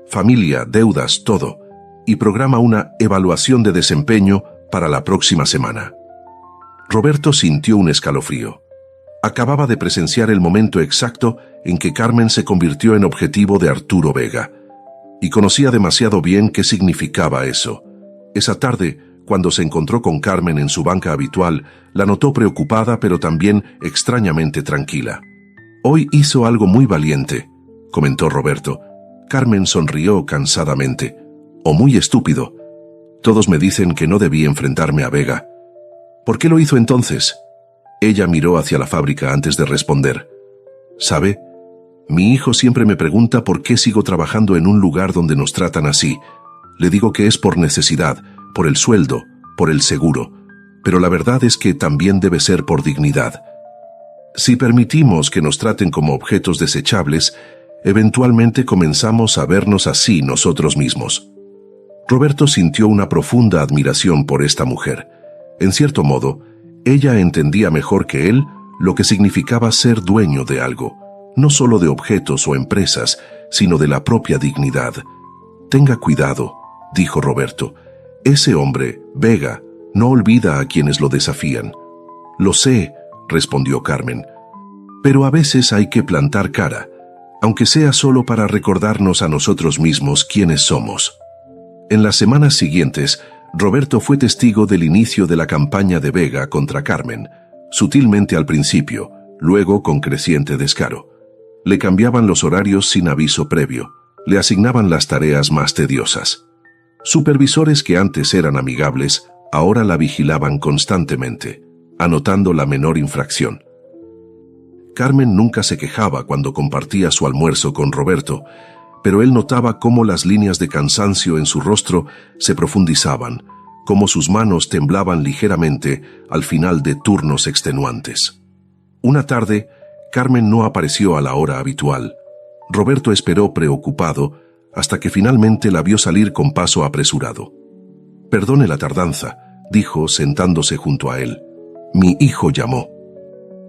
S1: Familia, deudas, todo. Y programa una evaluación de desempeño para la próxima semana. Roberto sintió un escalofrío. Acababa de presenciar el momento exacto en que Carmen se convirtió en objetivo de Arturo Vega. Y conocía demasiado bien qué significaba eso. Esa tarde, cuando se encontró con Carmen en su banca habitual, la notó preocupada pero también extrañamente tranquila. Hoy hizo algo muy valiente, comentó Roberto. Carmen sonrió cansadamente. O muy estúpido. Todos me dicen que no debí enfrentarme a Vega. ¿Por qué lo hizo entonces? Ella miró hacia la fábrica antes de responder. ¿Sabe? Mi hijo siempre me pregunta por qué sigo trabajando en un lugar donde nos tratan así. Le digo que es por necesidad, por el sueldo, por el seguro. Pero la verdad es que también debe ser por dignidad. Si permitimos que nos traten como objetos desechables, eventualmente comenzamos a vernos así nosotros mismos. Roberto sintió una profunda admiración por esta mujer. En cierto modo, ella entendía mejor que él lo que significaba ser dueño de algo, no solo de objetos o empresas, sino de la propia dignidad. Tenga cuidado, dijo Roberto. Ese hombre, Vega, no olvida a quienes lo desafían. Lo sé, respondió Carmen. Pero a veces hay que plantar cara, aunque sea solo para recordarnos a nosotros mismos quiénes somos. En las semanas siguientes, Roberto fue testigo del inicio de la campaña de Vega contra Carmen, sutilmente al principio, luego con creciente descaro. Le cambiaban los horarios sin aviso previo, le asignaban las tareas más tediosas. Supervisores que antes eran amigables, ahora la vigilaban constantemente, anotando la menor infracción. Carmen nunca se quejaba cuando compartía su almuerzo con Roberto, pero él notaba cómo las líneas de cansancio en su rostro se profundizaban, cómo sus manos temblaban ligeramente al final de turnos extenuantes. Una tarde, Carmen no apareció a la hora habitual. Roberto esperó preocupado hasta que finalmente la vio salir con paso apresurado. «Perdone la tardanza», dijo sentándose junto a él. «Mi hijo llamó.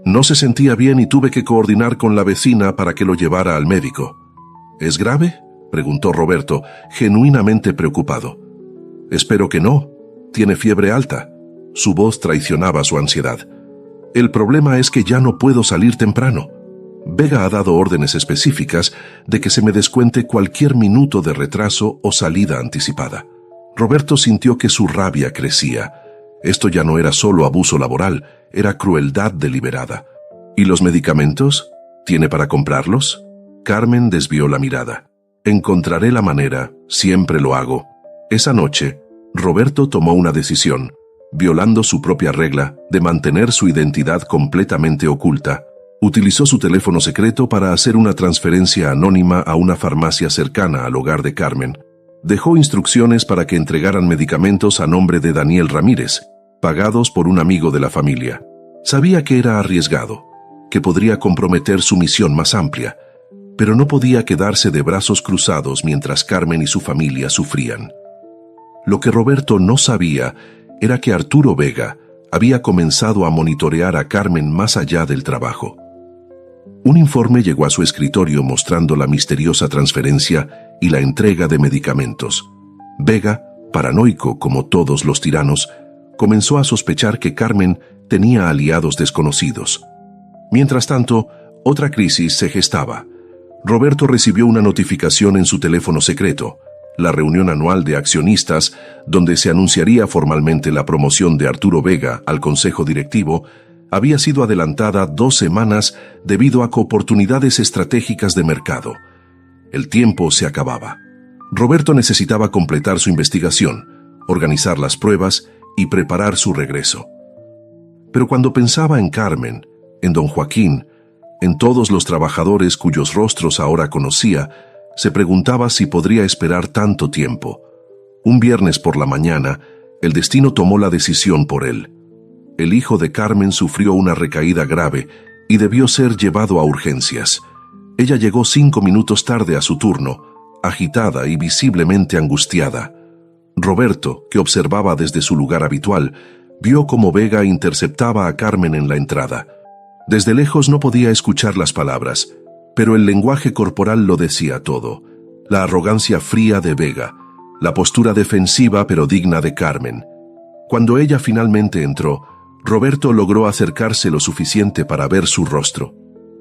S1: No se sentía bien y tuve que coordinar con la vecina para que lo llevara al médico». «¿Es grave?», preguntó Roberto, genuinamente preocupado. «Espero que no. Tiene fiebre alta». Su voz traicionaba su ansiedad. «El problema es que ya no puedo salir temprano. Vega ha dado órdenes específicas de que se me descuente cualquier minuto de retraso o salida anticipada». Roberto sintió que su rabia crecía. Esto ya no era solo abuso laboral, era crueldad deliberada. ¿Y los medicamentos? ¿Tiene para comprarlos? Carmen desvió la mirada. «Encontraré la manera, siempre lo hago». Esa noche, Roberto tomó una decisión, violando su propia regla de mantener su identidad completamente oculta. Utilizó su teléfono secreto para hacer una transferencia anónima a una farmacia cercana al hogar de Carmen. Dejó instrucciones para que entregaran medicamentos a nombre de Daniel Ramírez, pagados por un amigo de la familia. Sabía que era arriesgado, que podría comprometer su misión más amplia, pero no podía quedarse de brazos cruzados mientras Carmen y su familia sufrían. Lo que Roberto no sabía era que Arturo Vega había comenzado a monitorear a Carmen más allá del trabajo. Un informe llegó a su escritorio mostrando la misteriosa transferencia y la entrega de medicamentos. Vega, paranoico como todos los tiranos, comenzó a sospechar que Carmen tenía aliados desconocidos. Mientras tanto, otra crisis se gestaba. Roberto recibió una notificación en su teléfono secreto, la reunión anual de accionistas, donde se anunciaría formalmente la promoción de Arturo Vega al consejo directivo, había sido adelantada 2 semanas debido a oportunidades estratégicas de mercado. El tiempo se acababa. Roberto necesitaba completar su investigación, organizar las pruebas y preparar su regreso. Pero cuando pensaba en Carmen, en don Joaquín, en todos los trabajadores cuyos rostros ahora conocía, se preguntaba si podría esperar tanto tiempo. Un viernes por la mañana, el destino tomó la decisión por él. El hijo de Carmen sufrió una recaída grave y debió ser llevado a urgencias. Ella llegó 5 minutos tarde a su turno, agitada y visiblemente angustiada. Roberto, que observaba desde su lugar habitual, vio cómo Vega interceptaba a Carmen en la entrada. Desde lejos no podía escuchar las palabras, pero el lenguaje corporal lo decía todo. La arrogancia fría de Vega, la postura defensiva pero digna de Carmen. Cuando ella finalmente entró, Roberto logró acercarse lo suficiente para ver su rostro.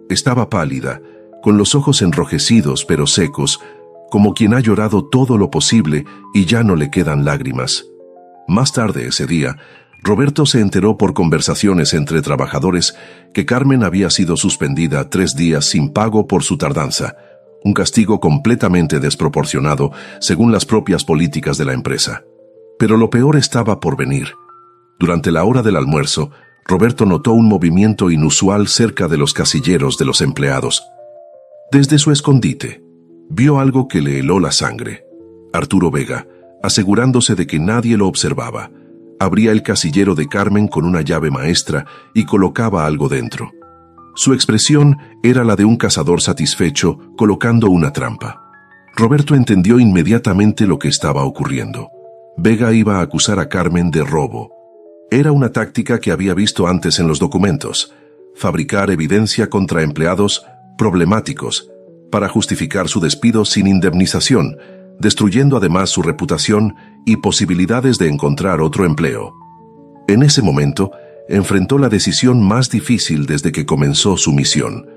S1: Estaba pálida, con los ojos enrojecidos pero secos, como quien ha llorado todo lo posible y ya no le quedan lágrimas. Más tarde ese día, Roberto se enteró por conversaciones entre trabajadores que Carmen había sido suspendida 3 días sin pago por su tardanza, un castigo completamente desproporcionado según las propias políticas de la empresa. Pero lo peor estaba por venir. Durante la hora del almuerzo, Roberto notó un movimiento inusual cerca de los casilleros de los empleados. Desde su escondite, vio algo que le heló la sangre. Arturo Vega, asegurándose de que nadie lo observaba, abría el casillero de Carmen con una llave maestra y colocaba algo dentro. Su expresión era la de un cazador satisfecho colocando una trampa. Roberto entendió inmediatamente lo que estaba ocurriendo. Vega iba a acusar a Carmen de robo. Era una táctica que había visto antes en los documentos: fabricar evidencia contra empleados problemáticos para justificar su despido sin indemnización, destruyendo además su reputación y posibilidades de encontrar otro empleo. En ese momento, enfrentó la decisión más difícil desde que comenzó su misión.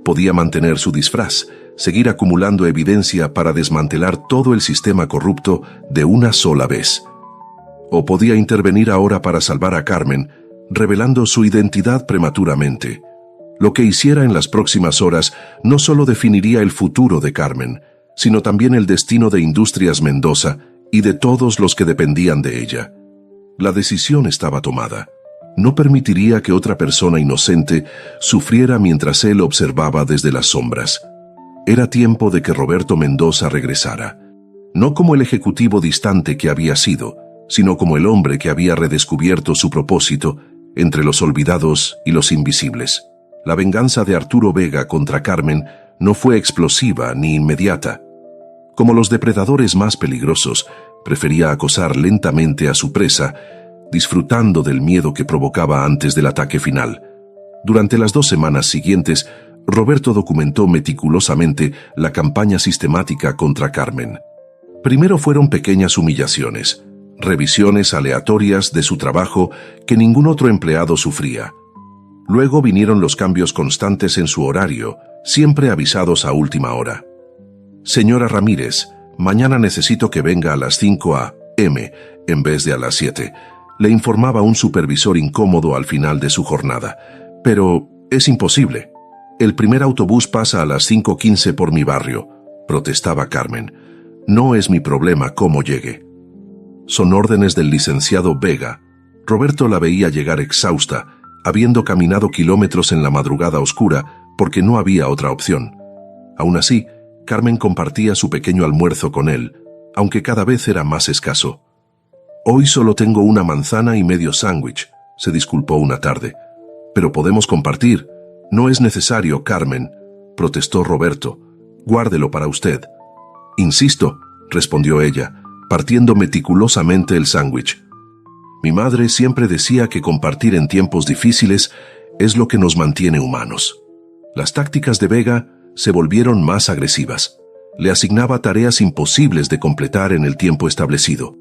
S1: Podía mantener su disfraz, seguir acumulando evidencia para desmantelar todo el sistema corrupto de una sola vez. O podía intervenir ahora para salvar a Carmen, revelando su identidad prematuramente. Lo que hiciera en las próximas horas no solo definiría el futuro de Carmen, sino también el destino de Industrias Mendoza y de todos los que dependían de ella. La decisión estaba tomada. No permitiría que otra persona inocente sufriera mientras él observaba desde las sombras. Era tiempo de que Roberto Mendoza regresara, no como el ejecutivo distante que había sido, sino como el hombre que había redescubierto su propósito entre los olvidados y los invisibles. La venganza de Arturo Vega contra Carmen no fue explosiva ni inmediata. Como los depredadores más peligrosos, prefería acosar lentamente a su presa, disfrutando del miedo que provocaba antes del ataque final. Durante las 2 semanas siguientes, Roberto documentó meticulosamente la campaña sistemática contra Carmen. Primero fueron pequeñas humillaciones, revisiones aleatorias de su trabajo que ningún otro empleado sufría. Luego vinieron los cambios constantes en su horario, siempre avisados a última hora. Señora Ramírez, mañana necesito que venga a las 5 a.m. en vez de a las 7, le informaba un supervisor incómodo al final de su jornada. Pero es imposible. El primer autobús pasa a las 5:15 por mi barrio, protestaba Carmen. No es mi problema cómo llegue. Son órdenes del licenciado Vega. Roberto la veía llegar exhausta, habiendo caminado kilómetros en la madrugada oscura porque no había otra opción. Aún así, Carmen compartía su pequeño almuerzo con él, aunque cada vez era más escaso. Hoy solo tengo una manzana y medio sándwich, se disculpó una tarde. Pero podemos compartir. No es necesario, Carmen, protestó Roberto. Guárdelo para usted. Insisto, respondió ella, partiendo meticulosamente el sándwich. Mi madre siempre decía que compartir en tiempos difíciles es lo que nos mantiene humanos. Las tácticas de Vega se volvieron más agresivas. Le asignaba tareas imposibles de completar en el tiempo establecido.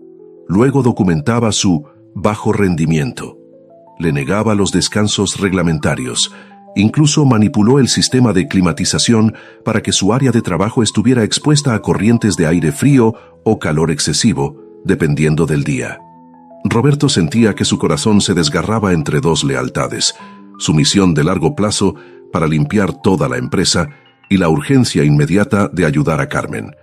S1: Luego documentaba su bajo rendimiento. Le negaba los descansos reglamentarios. Incluso manipuló el sistema de climatización para que su área de trabajo estuviera expuesta a corrientes de aire frío o calor excesivo, dependiendo del día. Roberto sentía que su corazón se desgarraba entre dos lealtades: su misión de largo plazo para limpiar toda la empresa y la urgencia inmediata de ayudar a Carmen.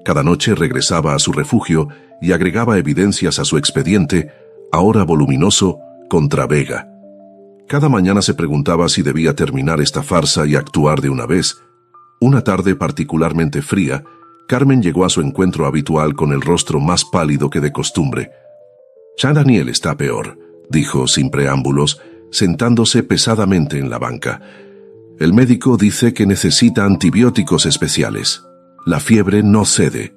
S1: Cada noche regresaba a su refugio y agregaba evidencias a su expediente, ahora voluminoso, contra Vega. Cada mañana se preguntaba si debía terminar esta farsa y actuar de una vez. Una tarde particularmente fría, Carmen llegó a su encuentro habitual con el rostro más pálido que de costumbre. «Ya Daniel está peor», dijo sin preámbulos, sentándose pesadamente en la banca. «El médico dice que necesita antibióticos especiales. La fiebre no cede».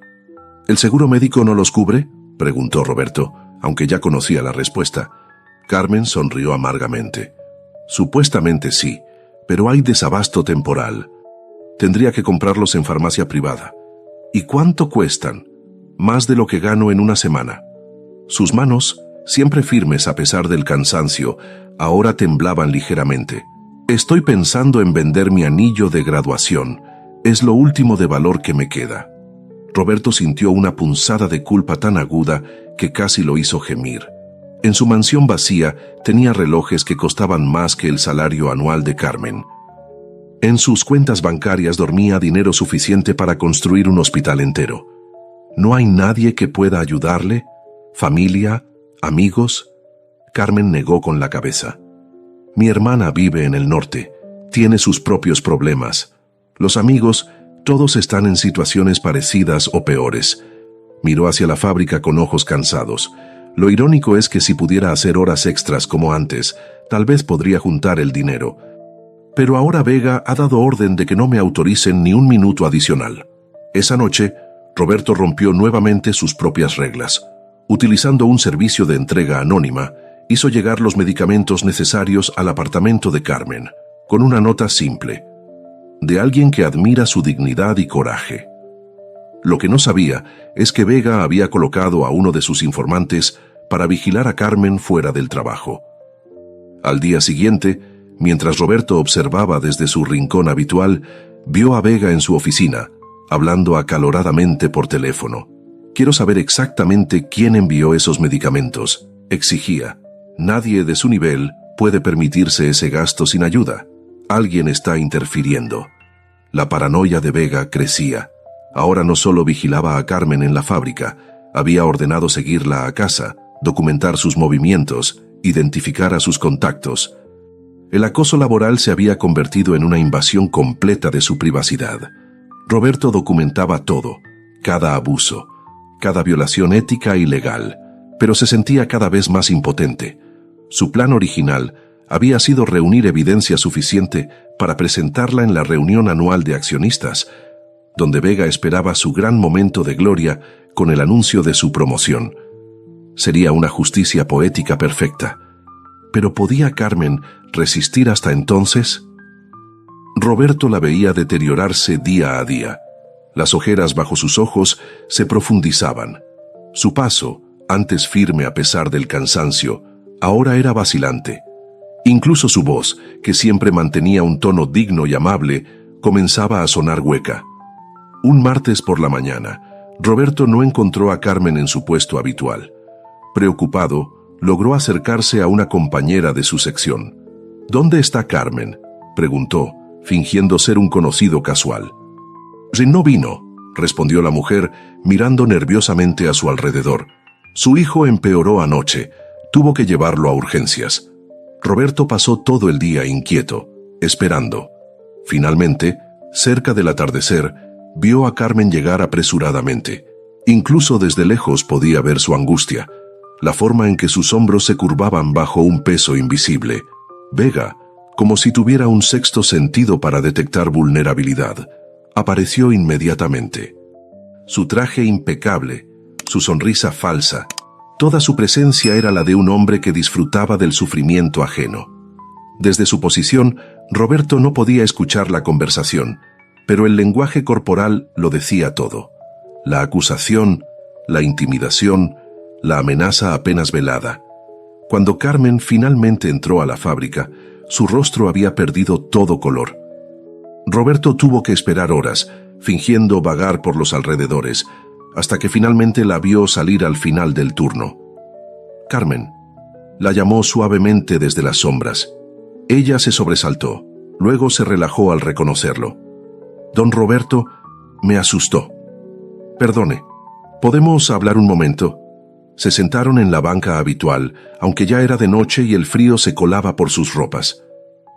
S1: «¿El seguro médico no los cubre?», preguntó Roberto, aunque ya conocía la respuesta. Carmen sonrió amargamente. «Supuestamente sí, pero hay desabasto temporal. Tendría que comprarlos en farmacia privada». «¿Y cuánto cuestan?». «Más de lo que gano en una semana». Sus manos, siempre firmes a pesar del cansancio, ahora temblaban ligeramente. «Estoy pensando en vender mi anillo de graduación. Es lo último de valor que me queda». Roberto sintió una punzada de culpa tan aguda que casi lo hizo gemir. En su mansión vacía tenía relojes que costaban más que el salario anual de Carmen. En sus cuentas bancarias dormía dinero suficiente para construir un hospital entero. ¿No hay nadie que pueda ayudarle? ¿Familia? ¿Amigos? Carmen negó con la cabeza. «Mi hermana vive en el norte. Tiene sus propios problemas. Los amigos, todos están en situaciones parecidas o peores». Miró hacia la fábrica con ojos cansados. Lo irónico es que si pudiera hacer horas extras como antes, tal vez podría juntar el dinero. Pero ahora Vega ha dado orden de que no me autoricen ni un minuto adicional. Esa noche, Roberto rompió nuevamente sus propias reglas. Utilizando un servicio de entrega anónima, hizo llegar los medicamentos necesarios al apartamento de Carmen, con una nota simple: «De alguien que admira su dignidad y coraje». Lo que no sabía es que Vega había colocado a uno de sus informantes para vigilar a Carmen fuera del trabajo. Al día siguiente, mientras Roberto observaba desde su rincón habitual, vio a Vega en su oficina, hablando acaloradamente por teléfono. «Quiero saber exactamente quién envió esos medicamentos», exigía. «Nadie de su nivel puede permitirse ese gasto sin ayuda. Alguien está interfiriendo». La paranoia de Vega crecía. Ahora no solo vigilaba a Carmen en la fábrica, había ordenado seguirla a casa, documentar sus movimientos, identificar a sus contactos. El acoso laboral se había convertido en una invasión completa de su privacidad. Roberto documentaba todo, cada abuso, cada violación ética y legal, pero se sentía cada vez más impotente. Su plan original había sido reunir evidencia suficiente para presentarla en la reunión anual de accionistas, donde Vega esperaba su gran momento de gloria con el anuncio de su promoción. Sería una justicia poética perfecta. ¿Pero podía Carmen resistir hasta entonces? Roberto la veía deteriorarse día a día. Las ojeras bajo sus ojos se profundizaban. Su paso, antes firme a pesar del cansancio, ahora era vacilante. Incluso su voz, que siempre mantenía un tono digno y amable, comenzaba a sonar hueca. Un martes por la mañana, Roberto no encontró a Carmen en su puesto habitual. Preocupado, logró acercarse a una compañera de su sección. «¿Dónde está Carmen?», preguntó, fingiendo ser un conocido casual. «No vino», respondió la mujer, mirando nerviosamente a su alrededor. «Su hijo empeoró anoche. Tuvo que llevarlo a urgencias». Roberto pasó todo el día inquieto, esperando. Finalmente, cerca del atardecer, vio a Carmen llegar apresuradamente. Incluso desde lejos podía ver su angustia, la forma en que sus hombros se curvaban bajo un peso invisible. Vega, como si tuviera un sexto sentido para detectar vulnerabilidad, apareció inmediatamente. Su traje impecable, su sonrisa falsa, toda su presencia era la de un hombre que disfrutaba del sufrimiento ajeno. Desde su posición, Roberto no podía escuchar la conversación, pero el lenguaje corporal lo decía todo. La acusación, la intimidación, la amenaza apenas velada. Cuando Carmen finalmente entró a la fábrica, su rostro había perdido todo color. Roberto tuvo que esperar horas, fingiendo vagar por los alrededores, hasta que finalmente la vio salir al final del turno. Carmen, la llamó suavemente desde las sombras. Ella se sobresaltó, luego se relajó al reconocerlo. Don Roberto, me asustó. Perdone, ¿podemos hablar un momento? Se sentaron en la banca habitual, aunque ya era de noche y el frío se colaba por sus ropas.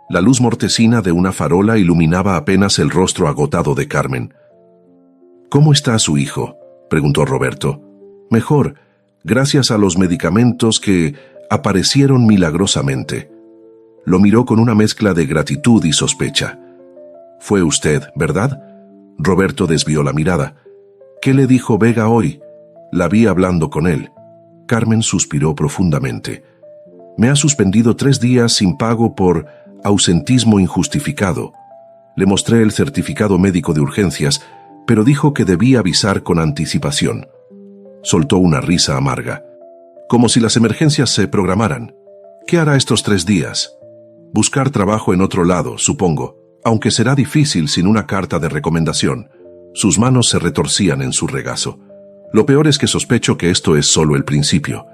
S1: La luz mortecina de una farola iluminaba apenas el rostro agotado de Carmen. ¿Cómo está su hijo?, preguntó Roberto. Mejor, gracias a los medicamentos que aparecieron milagrosamente. Lo miró con una mezcla de gratitud y sospecha. Fue usted, ¿verdad? Roberto desvió la mirada. ¿Qué le dijo Vega hoy? La vi hablando con él. Carmen suspiró profundamente. Me ha suspendido 3 días sin pago por ausentismo injustificado. Le mostré el certificado médico de urgencias, pero dijo que debía avisar con anticipación. Soltó una risa amarga. Como si las emergencias se programaran. ¿Qué hará estos 3 días? Buscar trabajo en otro lado, supongo, aunque será difícil sin una carta de recomendación. Sus manos se retorcían en su regazo. Lo peor es que sospecho que esto es solo el principio.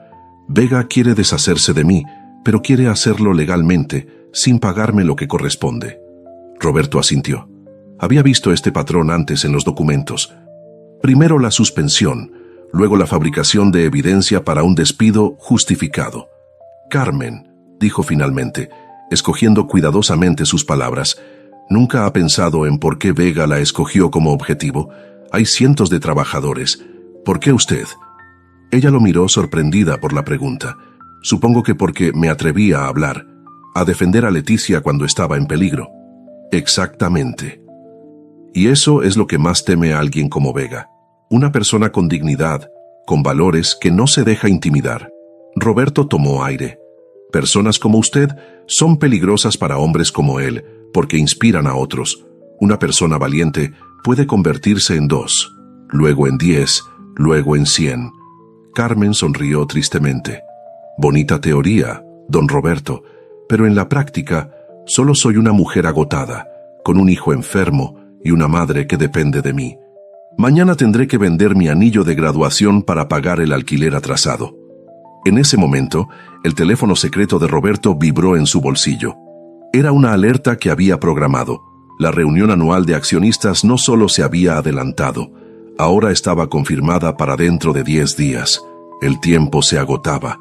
S1: Vega quiere deshacerse de mí, pero quiere hacerlo legalmente, sin pagarme lo que corresponde. Roberto asintió. Había visto este patrón antes en los documentos. Primero la suspensión, luego la fabricación de evidencia para un despido justificado. Carmen, dijo finalmente, escogiendo cuidadosamente sus palabras, ¿nunca ha pensado en por qué Vega la escogió como objetivo? Hay cientos de trabajadores. ¿Por qué usted? Ella lo miró sorprendida por la pregunta. Supongo que porque me atreví a hablar, a defender a Leticia cuando estaba en peligro. Exactamente. Y eso es lo que más teme a alguien como Vega. Una persona con dignidad, con valores, que no se deja intimidar. Roberto tomó aire. Personas como usted son peligrosas para hombres como él, porque inspiran a otros. Una persona valiente puede convertirse en 2, luego en 10, luego en 100. Carmen sonrió tristemente. Bonita teoría, don Roberto, pero en la práctica solo soy una mujer agotada, con un hijo enfermo y una madre que depende de mí. Mañana tendré que vender mi anillo de graduación para pagar el alquiler atrasado. En ese momento, el teléfono secreto de Roberto vibró en su bolsillo. Era una alerta que había programado. La reunión anual de accionistas no solo se había adelantado, ahora estaba confirmada para dentro de 10 días. El tiempo se agotaba.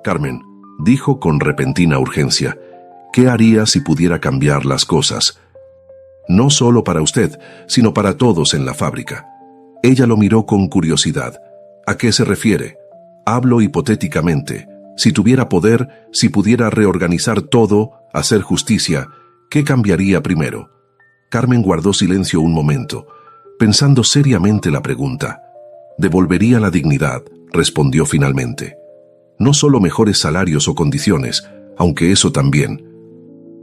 S1: Carmen, dijo con repentina urgencia, ¿qué haría si pudiera cambiar las cosas? No solo para usted, sino para todos en la fábrica. Ella lo miró con curiosidad. ¿A qué se refiere? Hablo hipotéticamente. Si tuviera poder, si pudiera reorganizar todo, hacer justicia, ¿qué cambiaría primero? Carmen guardó silencio un momento, pensando seriamente la pregunta. Devolvería la dignidad, respondió finalmente. No solo mejores salarios o condiciones, aunque eso también,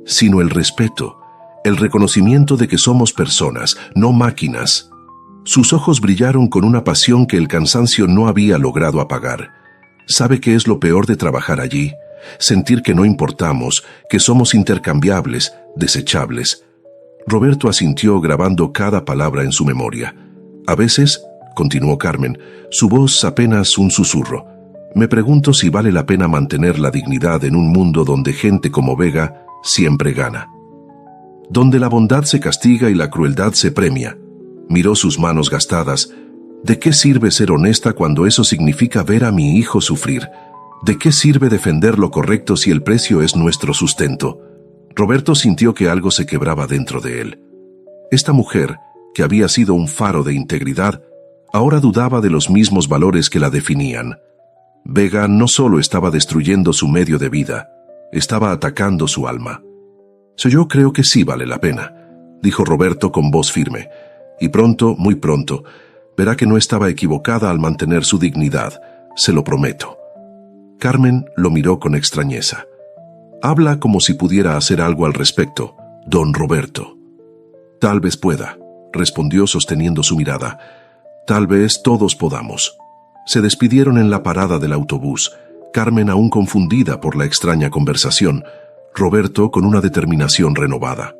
S1: sino el respeto, el reconocimiento de que somos personas, no máquinas. Sus ojos brillaron con una pasión que el cansancio no había logrado apagar. ¿Sabe qué es lo peor de trabajar allí? Sentir que no importamos, que somos intercambiables, desechables. Roberto asintió grabando cada palabra en su memoria. A veces, continuó Carmen, su voz apenas un susurro. Me pregunto si vale la pena mantener la dignidad en un mundo donde gente como Vega siempre gana. Donde la bondad se castiga y la crueldad se premia. Miró sus manos gastadas. ¿De qué sirve ser honesta cuando eso significa ver a mi hijo sufrir? ¿De qué sirve defender lo correcto si el precio es nuestro sustento? Roberto sintió que algo se quebraba dentro de él. Esta mujer, que había sido un faro de integridad, ahora dudaba de los mismos valores que la definían. Vega no solo estaba destruyendo su medio de vida, estaba atacando su alma. Yo creo que sí vale la pena, dijo Roberto con voz firme, y pronto, muy pronto, verá que no estaba equivocada al mantener su dignidad, se lo prometo. Carmen lo miró con extrañeza. Habla como si pudiera hacer algo al respecto, don Roberto. Tal vez pueda, respondió sosteniendo su mirada. Tal vez todos podamos. Se despidieron en la parada del autobús. Carmen aún confundida por la extraña conversación, Roberto con una determinación renovada.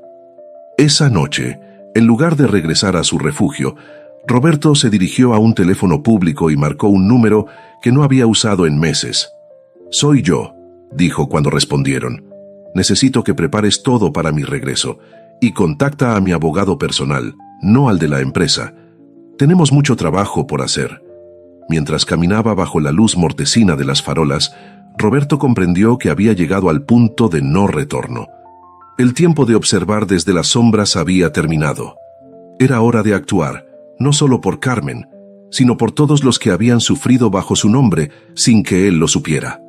S1: Esa noche, en lugar de regresar a su refugio, Roberto se dirigió a un teléfono público y marcó un número que no había usado en meses. «Soy yo», dijo cuando respondieron. «Necesito que prepares todo para mi regreso y contacta a mi abogado personal, no al de la empresa. Tenemos mucho trabajo por hacer». Mientras caminaba bajo la luz mortecina de las farolas, Roberto comprendió que había llegado al punto de no retorno. El tiempo de observar desde las sombras había terminado. Era hora de actuar, no solo por Carmen, sino por todos los que habían sufrido bajo su nombre sin que él lo supiera.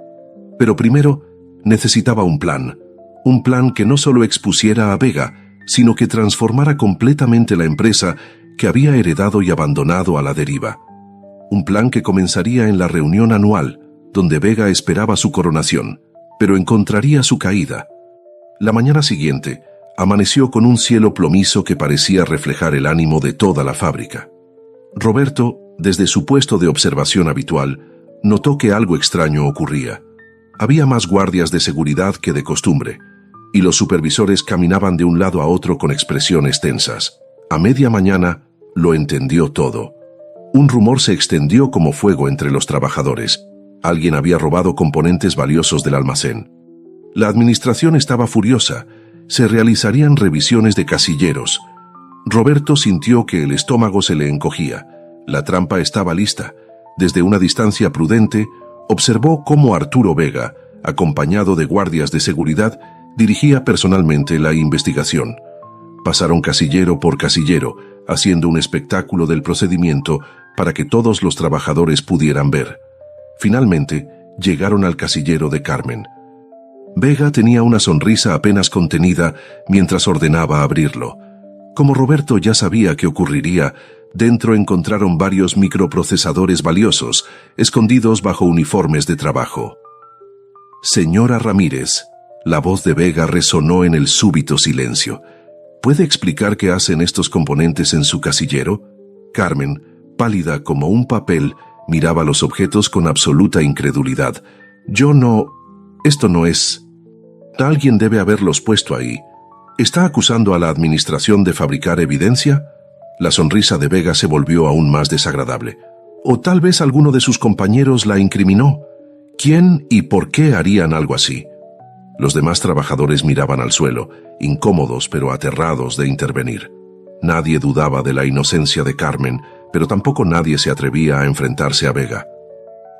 S1: Pero primero, necesitaba un plan que no solo expusiera a Vega, sino que transformara completamente la empresa que había heredado y abandonado a la deriva. Un plan que comenzaría en la reunión anual, donde Vega esperaba su coronación, pero encontraría su caída. La mañana siguiente, amaneció con un cielo plomizo que parecía reflejar el ánimo de toda la fábrica. Roberto, desde su puesto de observación habitual, notó que algo extraño ocurría. Había más guardias de seguridad que de costumbre, y los supervisores caminaban de un lado a otro con expresiones tensas. A media mañana, lo entendió todo. Un rumor se extendió como fuego entre los trabajadores. Alguien había robado componentes valiosos del almacén. La administración estaba furiosa. Se realizarían revisiones de casilleros. Roberto sintió que el estómago se le encogía. La trampa estaba lista. Desde una distancia prudente, observó cómo Arturo Vega, acompañado de guardias de seguridad, dirigía personalmente la investigación. Pasaron casillero por casillero, haciendo un espectáculo del procedimiento para que todos los trabajadores pudieran ver. Finalmente, llegaron al casillero de Carmen. Vega tenía una sonrisa apenas contenida mientras ordenaba abrirlo. Como Roberto ya sabía qué ocurriría, dentro encontraron varios microprocesadores valiosos, escondidos bajo uniformes de trabajo. «Señora Ramírez», la voz de Vega resonó en el súbito silencio. «¿Puede explicar qué hacen estos componentes en su casillero?» Carmen, pálida como un papel, miraba los objetos con absoluta incredulidad. «Esto no es... Alguien debe haberlos puesto ahí. ¿Está acusando a la administración de fabricar evidencia?» La sonrisa de Vega se volvió aún más desagradable. «O tal vez alguno de sus compañeros la incriminó. ¿Quién y por qué harían algo así?» Los demás trabajadores miraban al suelo, incómodos pero aterrados de intervenir. Nadie dudaba de la inocencia de Carmen, pero tampoco nadie se atrevía a enfrentarse a Vega.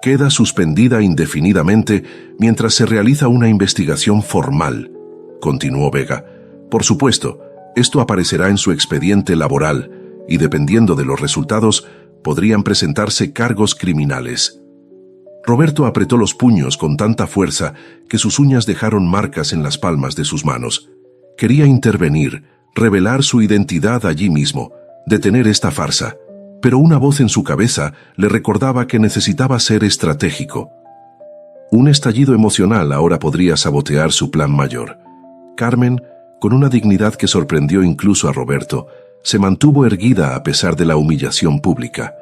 S1: «Queda suspendida indefinidamente mientras se realiza una investigación formal», continuó Vega. «Por supuesto, esto aparecerá en su expediente laboral y, dependiendo de los resultados, podrían presentarse cargos criminales». Roberto apretó los puños con tanta fuerza que sus uñas dejaron marcas en las palmas de sus manos. Quería intervenir, revelar su identidad allí mismo, detener esta farsa, pero una voz en su cabeza le recordaba que necesitaba ser estratégico. Un estallido emocional ahora podría sabotear su plan mayor. Carmen, con una dignidad que sorprendió incluso a Roberto, se mantuvo erguida a pesar de la humillación pública.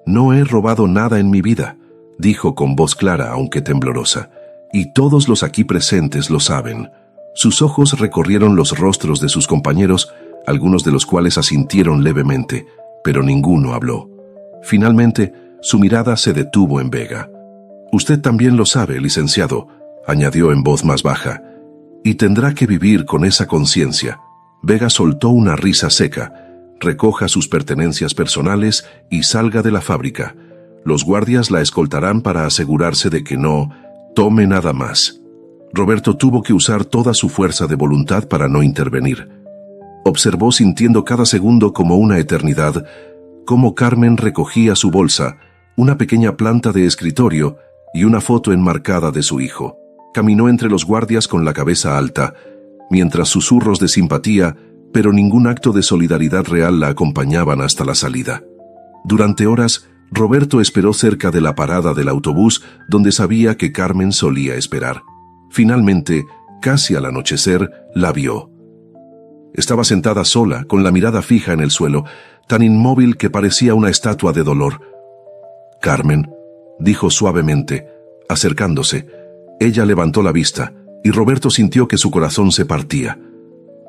S1: «No he robado nada en mi vida», dijo con voz clara aunque temblorosa, «y todos los aquí presentes lo saben». Sus ojos recorrieron los rostros de sus compañeros, algunos de los cuales asintieron levemente, pero ninguno habló. Finalmente, su mirada se detuvo en Vega. «Usted también lo sabe, licenciado», añadió en voz más baja, «y tendrá que vivir con esa conciencia». Vega soltó una risa seca. «Recoja sus pertenencias personales y salga de la fábrica. Los guardias la escoltarán para asegurarse de que no tome nada más». Roberto tuvo que usar toda su fuerza de voluntad para no intervenir. Observó, sintiendo cada segundo como una eternidad, cómo Carmen recogía su bolsa, una pequeña planta de escritorio y una foto enmarcada de su hijo. Caminó entre los guardias con la cabeza alta, mientras susurros de simpatía, pero ningún acto de solidaridad real la acompañaban hasta la salida. Durante horas, Roberto esperó cerca de la parada del autobús donde sabía que Carmen solía esperar. Finalmente, casi al anochecer, la vio. Estaba sentada sola, con la mirada fija en el suelo, tan inmóvil que parecía una estatua de dolor. «Carmen», dijo suavemente, Acercándose, ella levantó la vista y Roberto sintió que su corazón se partía.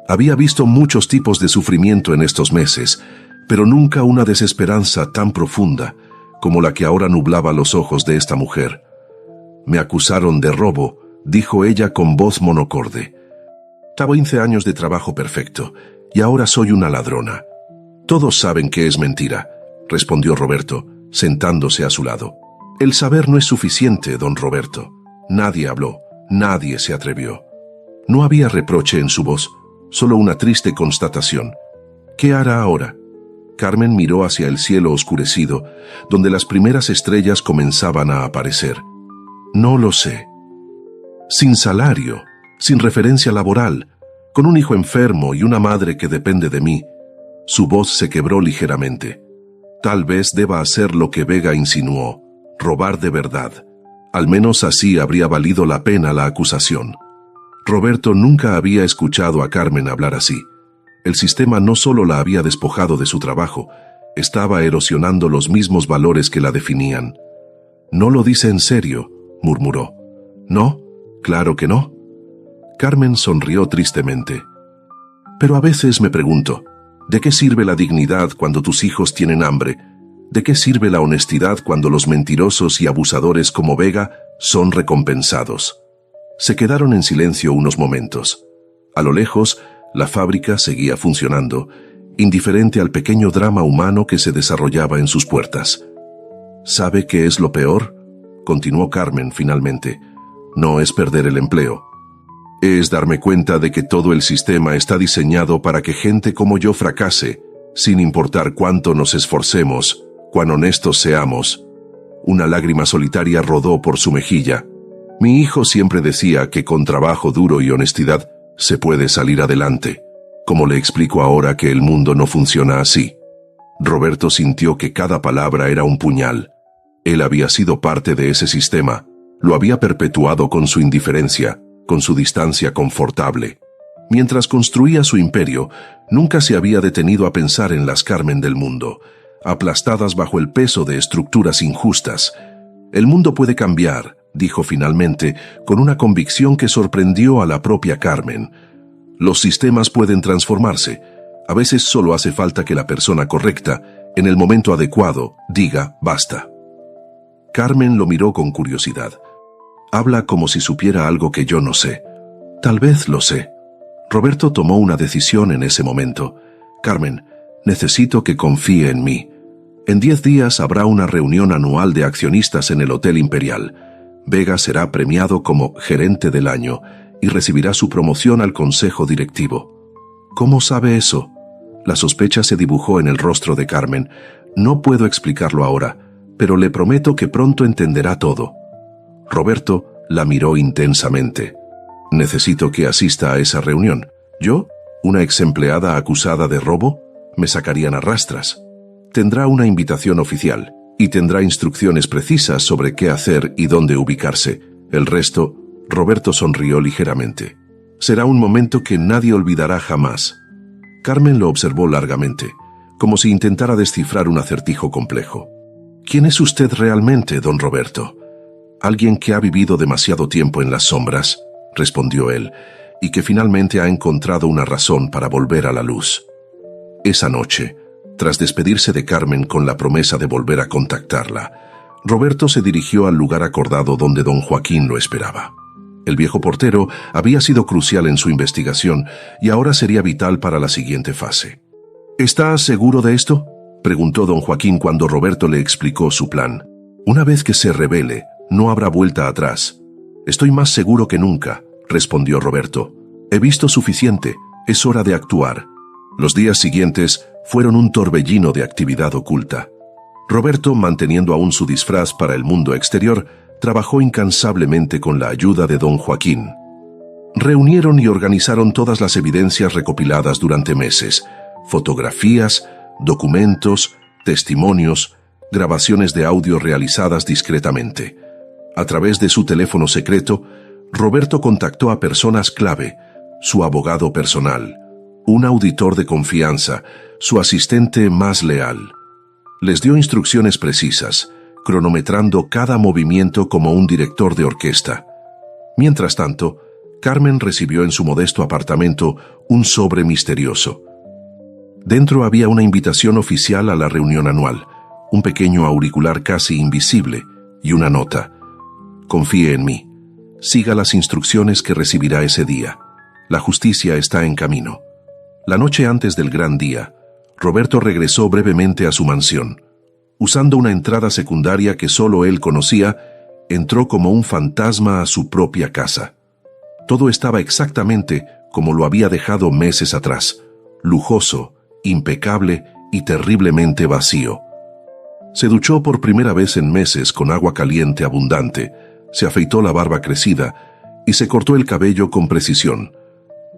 S1: Había visto muchos tipos de sufrimiento en estos meses, pero nunca una desesperanza tan profunda como la que ahora nublaba los ojos de esta mujer. «Me acusaron de robo», dijo ella con voz monocorde. «Tengo 15 años de trabajo perfecto y ahora soy una ladrona». «Todos saben que es mentira», respondió Roberto, sentándose a su lado. «El saber no es suficiente, don Roberto». Nadie habló, nadie se atrevió. No había reproche en su voz, solo una triste constatación. «¿Qué hará ahora?». Carmen miró hacia el cielo oscurecido, donde las primeras estrellas comenzaban a aparecer. «No lo sé. Sin salario, sin referencia laboral, con un hijo enfermo y una madre que depende de mí». Su voz se quebró ligeramente. «Tal vez deba hacer lo que Vega insinuó, robar de verdad. Al menos así habría valido la pena la acusación». Roberto nunca había escuchado a Carmen hablar así. El sistema no solo la había despojado de su trabajo, estaba erosionando los mismos valores que la definían. «No lo dice en serio», murmuró. «¿No? Claro que no». Carmen sonrió tristemente. «Pero a veces me pregunto, ¿de qué sirve la dignidad cuando tus hijos tienen hambre? ¿De qué sirve la honestidad cuando los mentirosos y abusadores como Vega son recompensados?» Se quedaron en silencio unos momentos. A lo lejos, la fábrica seguía funcionando, indiferente al pequeño drama humano que se desarrollaba en sus puertas. «¿Sabe qué es lo peor?», continuó Carmen finalmente. «No es perder el empleo. Es darme cuenta de que todo el sistema está diseñado para que gente como yo fracase, sin importar cuánto nos esforcemos, cuán honestos seamos». Una lágrima solitaria rodó por su mejilla. «Mi hijo siempre decía que con trabajo duro y honestidad se puede salir adelante. ¿Cómo le explico ahora que el mundo no funciona así?». Roberto sintió que cada palabra era un puñal. Él había sido parte de ese sistema, lo había perpetuado con su indiferencia, con su distancia confortable. Mientras construía su imperio, nunca se había detenido a pensar en las Carmen del mundo, aplastadas bajo el peso de estructuras injustas. «El mundo puede cambiar», dijo finalmente, con una convicción que sorprendió a la propia Carmen. «Los sistemas pueden transformarse. A veces solo hace falta que la persona correcta, en el momento adecuado, diga basta». Carmen lo miró con curiosidad. «Habla como si supiera algo que yo no sé». «Tal vez lo sé». Roberto tomó una decisión en ese momento. «Carmen, necesito que confíe en mí. En 10 días habrá una reunión anual de accionistas en el Hotel Imperial. Vega será premiado como gerente del año y recibirá su promoción al consejo directivo». «¿Cómo sabe eso?». La sospecha se dibujó en el rostro de Carmen. «No puedo explicarlo ahora, pero le prometo que pronto entenderá todo». Roberto la miró intensamente. «Necesito que asista a esa reunión. ¿Yo? ¿Una ex empleada acusada de robo? Me sacarían a rastras». «Tendrá una invitación oficial y tendrá instrucciones precisas sobre qué hacer y dónde ubicarse. El resto», Roberto sonrió ligeramente, «será un momento que nadie olvidará jamás». Carmen lo observó largamente, como si intentara descifrar un acertijo complejo. «¿Quién es usted realmente, don Roberto?». «Alguien que ha vivido demasiado tiempo en las sombras», respondió él, «y que finalmente ha encontrado una razón para volver a la luz». Esa noche, tras despedirse de Carmen con la promesa de volver a contactarla, Roberto se dirigió al lugar acordado donde don Joaquín lo esperaba. El viejo portero había sido crucial en su investigación y ahora sería vital para la siguiente fase. «¿Está seguro de esto?», preguntó don Joaquín cuando Roberto le explicó su plan. «Una vez que se revele, no habrá vuelta atrás». «Estoy más seguro que nunca», respondió Roberto. «He visto suficiente, es hora de actuar». Los días siguientes fueron un torbellino de actividad oculta. Roberto, manteniendo aún su disfraz para el mundo exterior, trabajó incansablemente con la ayuda de don Joaquín. Reunieron y organizaron todas las evidencias recopiladas durante meses: fotografías, documentos, testimonios, grabaciones de audio realizadas discretamente. A través de su teléfono secreto, Roberto contactó a personas clave: su abogado personal, un auditor de confianza, su asistente más leal. Les dio instrucciones precisas: cronometrando cada movimiento como un director de orquesta. Mientras tanto, Carmen recibió en su modesto apartamento un sobre misterioso. Dentro había una invitación oficial a la reunión anual, un pequeño auricular casi invisible y una nota. Confíe en mí. Siga las instrucciones que recibirá ese día. La justicia está en camino. La noche antes del gran día, Roberto regresó brevemente a su mansión. Usando una entrada secundaria que solo él conocía, entró como un fantasma a su propia casa. Todo estaba exactamente como lo había dejado meses atrás, lujoso, impecable y terriblemente vacío. Se duchó por primera vez en meses con agua caliente abundante, se afeitó la barba crecida y se cortó el cabello con precisión.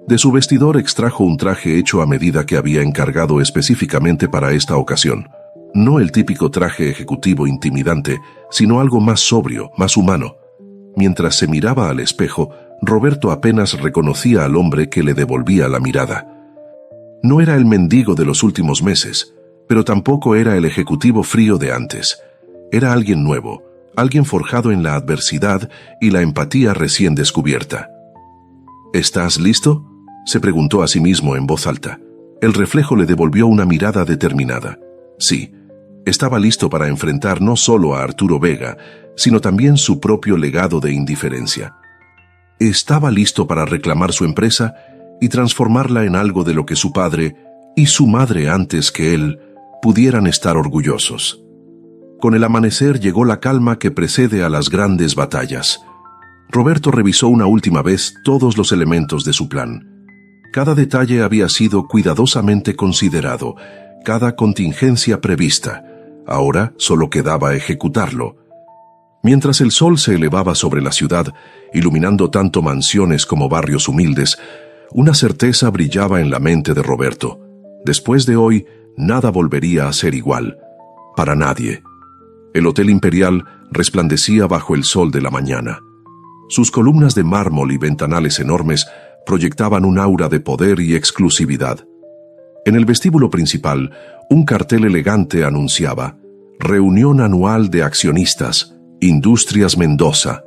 S1: De su vestidor extrajo un traje hecho a medida que había encargado específicamente para esta ocasión. No el típico traje ejecutivo intimidante, sino algo más sobrio, más humano. Mientras se miraba al espejo, Roberto apenas reconocía al hombre que le devolvía la mirada. No era el mendigo de los últimos meses, pero tampoco era el ejecutivo frío de antes. Era alguien nuevo, alguien forjado en la adversidad y la empatía recién descubierta. ¿Estás listo?, se preguntó a sí mismo en voz alta. El reflejo le devolvió una mirada determinada. Sí, estaba listo para enfrentar no solo a Arturo Vega, sino también su propio legado de indiferencia. Estaba listo para reclamar su empresa y transformarla en algo de lo que su padre y su madre antes que él pudieran estar orgullosos. Con el amanecer llegó la calma que precede a las grandes batallas. Roberto revisó una última vez todos los elementos de su plan. Cada detalle había sido cuidadosamente considerado, cada contingencia prevista. Ahora solo quedaba ejecutarlo. Mientras el sol se elevaba sobre la ciudad, iluminando tanto mansiones como barrios humildes, una certeza brillaba en la mente de Roberto. Después de hoy, nada volvería a ser igual. Para nadie. El Hotel Imperial resplandecía bajo el sol de la mañana. Sus columnas de mármol y ventanales enormes proyectaban un aura de poder y exclusividad. En el vestíbulo principal, un cartel elegante anunciaba: Reunión anual de accionistas, Industrias Mendoza.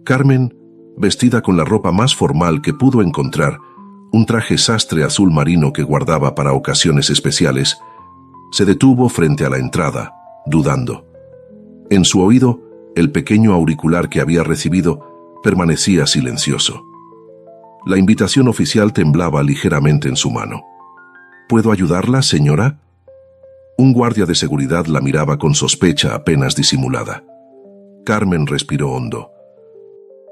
S1: Carmen, vestida con la ropa más formal que pudo encontrar, un traje sastre azul marino que guardaba para ocasiones especiales, se detuvo frente a la entrada, dudando. En su oído, el pequeño auricular que había recibido permanecía silencioso. La invitación oficial temblaba ligeramente en su mano. ¿Puedo ayudarla, señora? Un guardia de seguridad la miraba con sospecha apenas disimulada. Carmen respiró hondo.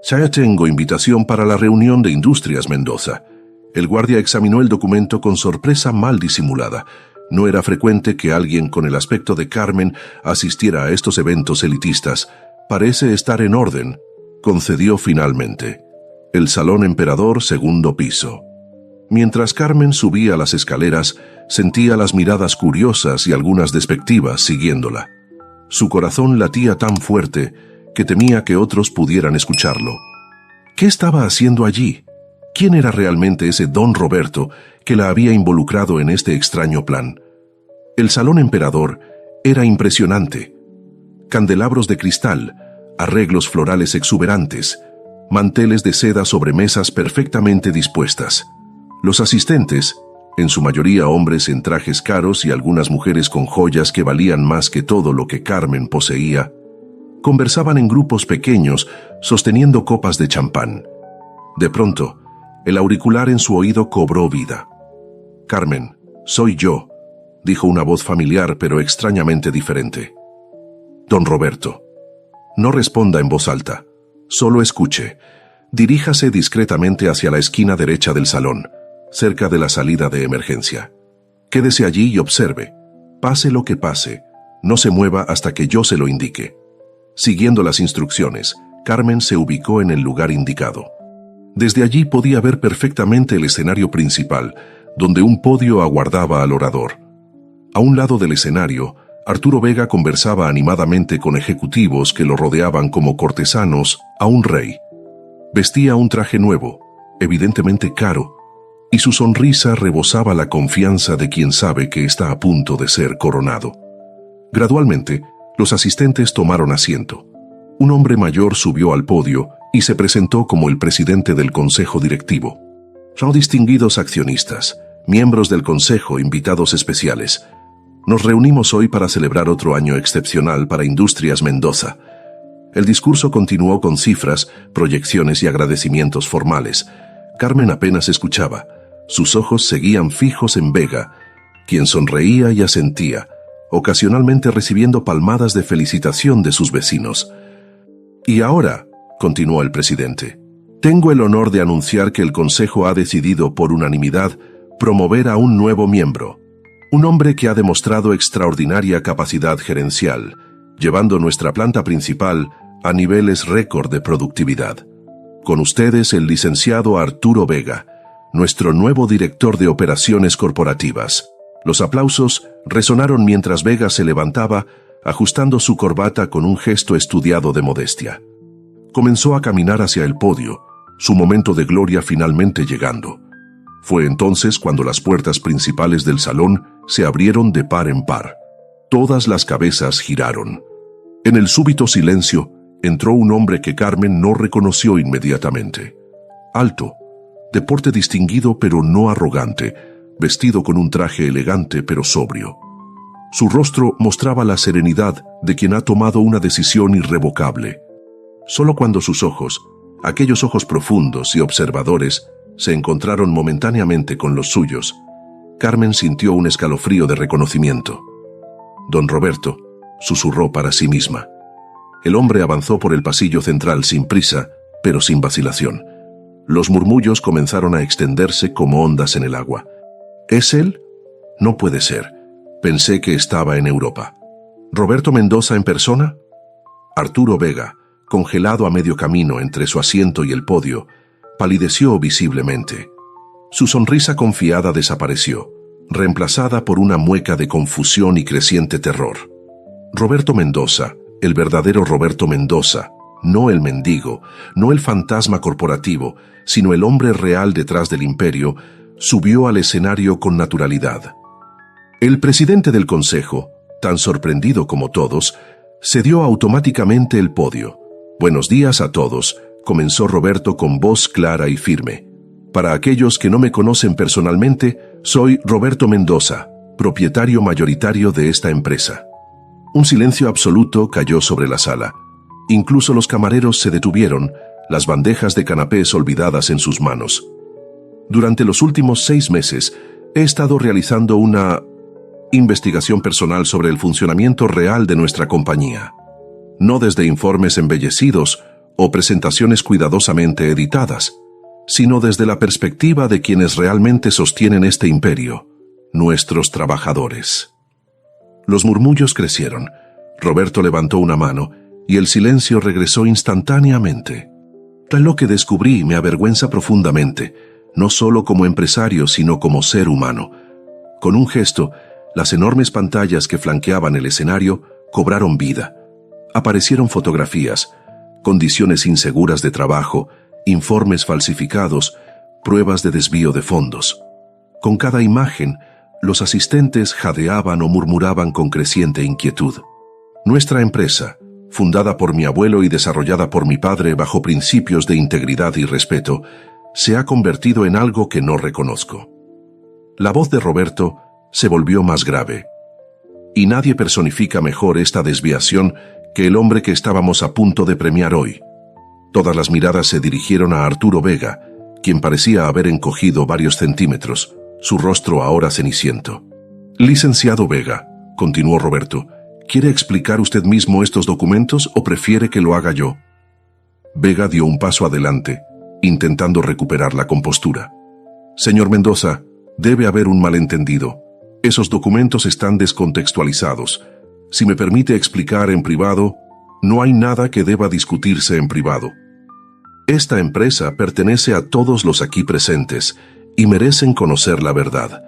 S1: Ya tengo invitación para la reunión de Industrias Mendoza. El guardia examinó el documento con sorpresa mal disimulada. No era frecuente que alguien con el aspecto de Carmen asistiera a estos eventos elitistas. Parece estar en orden, concedió finalmente. El Salón Emperador, segundo piso. Mientras Carmen subía las escaleras, sentía las miradas curiosas y algunas despectivas siguiéndola. Su corazón latía tan fuerte que temía que otros pudieran escucharlo. ¿Qué estaba haciendo allí? ¿Quién era realmente ese don Roberto que la había involucrado en este extraño plan? El Salón Emperador era impresionante. Candelabros de cristal, arreglos florales exuberantes, manteles de seda sobre mesas perfectamente dispuestas. Los asistentes, en su mayoría hombres en trajes caros y algunas mujeres con joyas que valían más que todo lo que Carmen poseía, conversaban en grupos pequeños, sosteniendo copas de champán. De pronto, el auricular en su oído cobró vida. «Carmen, soy yo», dijo una voz familiar pero extrañamente diferente. «Don Roberto». No responda en voz alta. Solo escuche. Diríjase discretamente hacia la esquina derecha del salón, cerca de la salida de emergencia. Quédese allí y observe. Pase lo que pase, no se mueva hasta que yo se lo indique. Siguiendo las instrucciones, Carmen se ubicó en el lugar indicado. Desde allí podía ver perfectamente el escenario principal, donde un podio aguardaba al orador. A un lado del escenario, Arturo Vega conversaba animadamente con ejecutivos que lo rodeaban como cortesanos a un rey. Vestía un traje nuevo, evidentemente caro, y su sonrisa rebosaba la confianza de quien sabe que está a punto de ser coronado. Gradualmente, Los asistentes tomaron asiento. Un hombre mayor subió al podio y se presentó como el presidente del consejo directivo. Son distinguidos accionistas, miembros del consejo, invitados especiales. Nos reunimos hoy para celebrar otro año excepcional para Industrias Mendoza. El discurso continuó con cifras, proyecciones y agradecimientos formales. Carmen apenas escuchaba. Sus ojos seguían fijos en Vega, quien sonreía y asentía, ocasionalmente recibiendo palmadas de felicitación de sus vecinos. Y ahora, continuó el presidente, tengo el honor de anunciar que el Consejo ha decidido por unanimidad promover a un nuevo miembro, un hombre que ha demostrado extraordinaria capacidad gerencial, llevando nuestra planta principal a niveles récord de productividad. Con ustedes el licenciado Arturo Vega, nuestro nuevo director de operaciones corporativas. Los aplausos resonaron mientras Vega se levantaba, ajustando su corbata con un gesto estudiado de modestia. Comenzó a caminar hacia el podio, su momento de gloria finalmente llegando. Fue entonces cuando las puertas principales del salón se abrieron de par en par. Todas las cabezas giraron. En el súbito silencio, entró un hombre que Carmen no reconoció inmediatamente. Alto, de porte distinguido pero no arrogante, vestido con un traje elegante pero sobrio. Su rostro mostraba la serenidad de quien ha tomado una decisión irrevocable. Solo cuando sus ojos, aquellos ojos profundos y observadores, se encontraron momentáneamente con los suyos, Carmen sintió un escalofrío de reconocimiento. Don Roberto, susurró para sí misma. El hombre avanzó por el pasillo central sin prisa, pero sin vacilación. Los murmullos comenzaron a extenderse como ondas en el agua. ¿Es él? No puede ser. Pensé que estaba en Europa. ¿Roberto Mendoza en persona? Arturo Vega, congelado a medio camino entre su asiento y el podio, palideció visiblemente. Su sonrisa confiada desapareció, reemplazada por una mueca de confusión y creciente terror. Roberto Mendoza, el verdadero Roberto Mendoza, no el mendigo, no el fantasma corporativo, sino el hombre real detrás del imperio, subió al escenario con naturalidad. El presidente del consejo, tan sorprendido como todos, cedió automáticamente el podio. Buenos días a todos, comenzó Roberto con voz clara y firme. Para aquellos que no me conocen personalmente, soy Roberto Mendoza, propietario mayoritario de esta empresa. Un silencio absoluto cayó sobre la sala. Incluso los camareros se detuvieron, las bandejas de canapés olvidadas en sus manos. Durante los últimos 6 meses, he estado realizando una investigación personal sobre el funcionamiento real de nuestra compañía. No desde informes embellecidos o presentaciones cuidadosamente editadas, sino desde la perspectiva de quienes realmente sostienen este imperio, nuestros trabajadores. Los murmullos crecieron. Roberto levantó una mano y el silencio regresó instantáneamente. Lo que descubrí me avergüenza profundamente, no solo como empresario, sino como ser humano. Con un gesto, las enormes pantallas que flanqueaban el escenario cobraron vida. Aparecieron fotografías, condiciones inseguras de trabajo, informes falsificados, pruebas de desvío de fondos. Con cada imagen, los asistentes jadeaban o murmuraban con creciente inquietud. Nuestra empresa, fundada por mi abuelo y desarrollada por mi padre bajo principios de integridad y respeto, se ha convertido en algo que no reconozco. La voz de Roberto se volvió más grave. Y nadie personifica mejor esta desviación que el hombre que estábamos a punto de premiar hoy. Todas las miradas se dirigieron a Arturo Vega, quien parecía haber encogido varios centímetros, su rostro ahora ceniciento. Licenciado Vega, continuó Roberto, ¿quiere explicar usted mismo estos documentos o prefiere que lo haga yo? Vega dio un paso adelante, intentando recuperar la compostura. Señor Mendoza, debe haber un malentendido. Esos documentos están descontextualizados. Si me permite explicar en privado, no hay nada que deba discutirse en privado. Esta empresa pertenece a todos los aquí presentes y merecen conocer la verdad.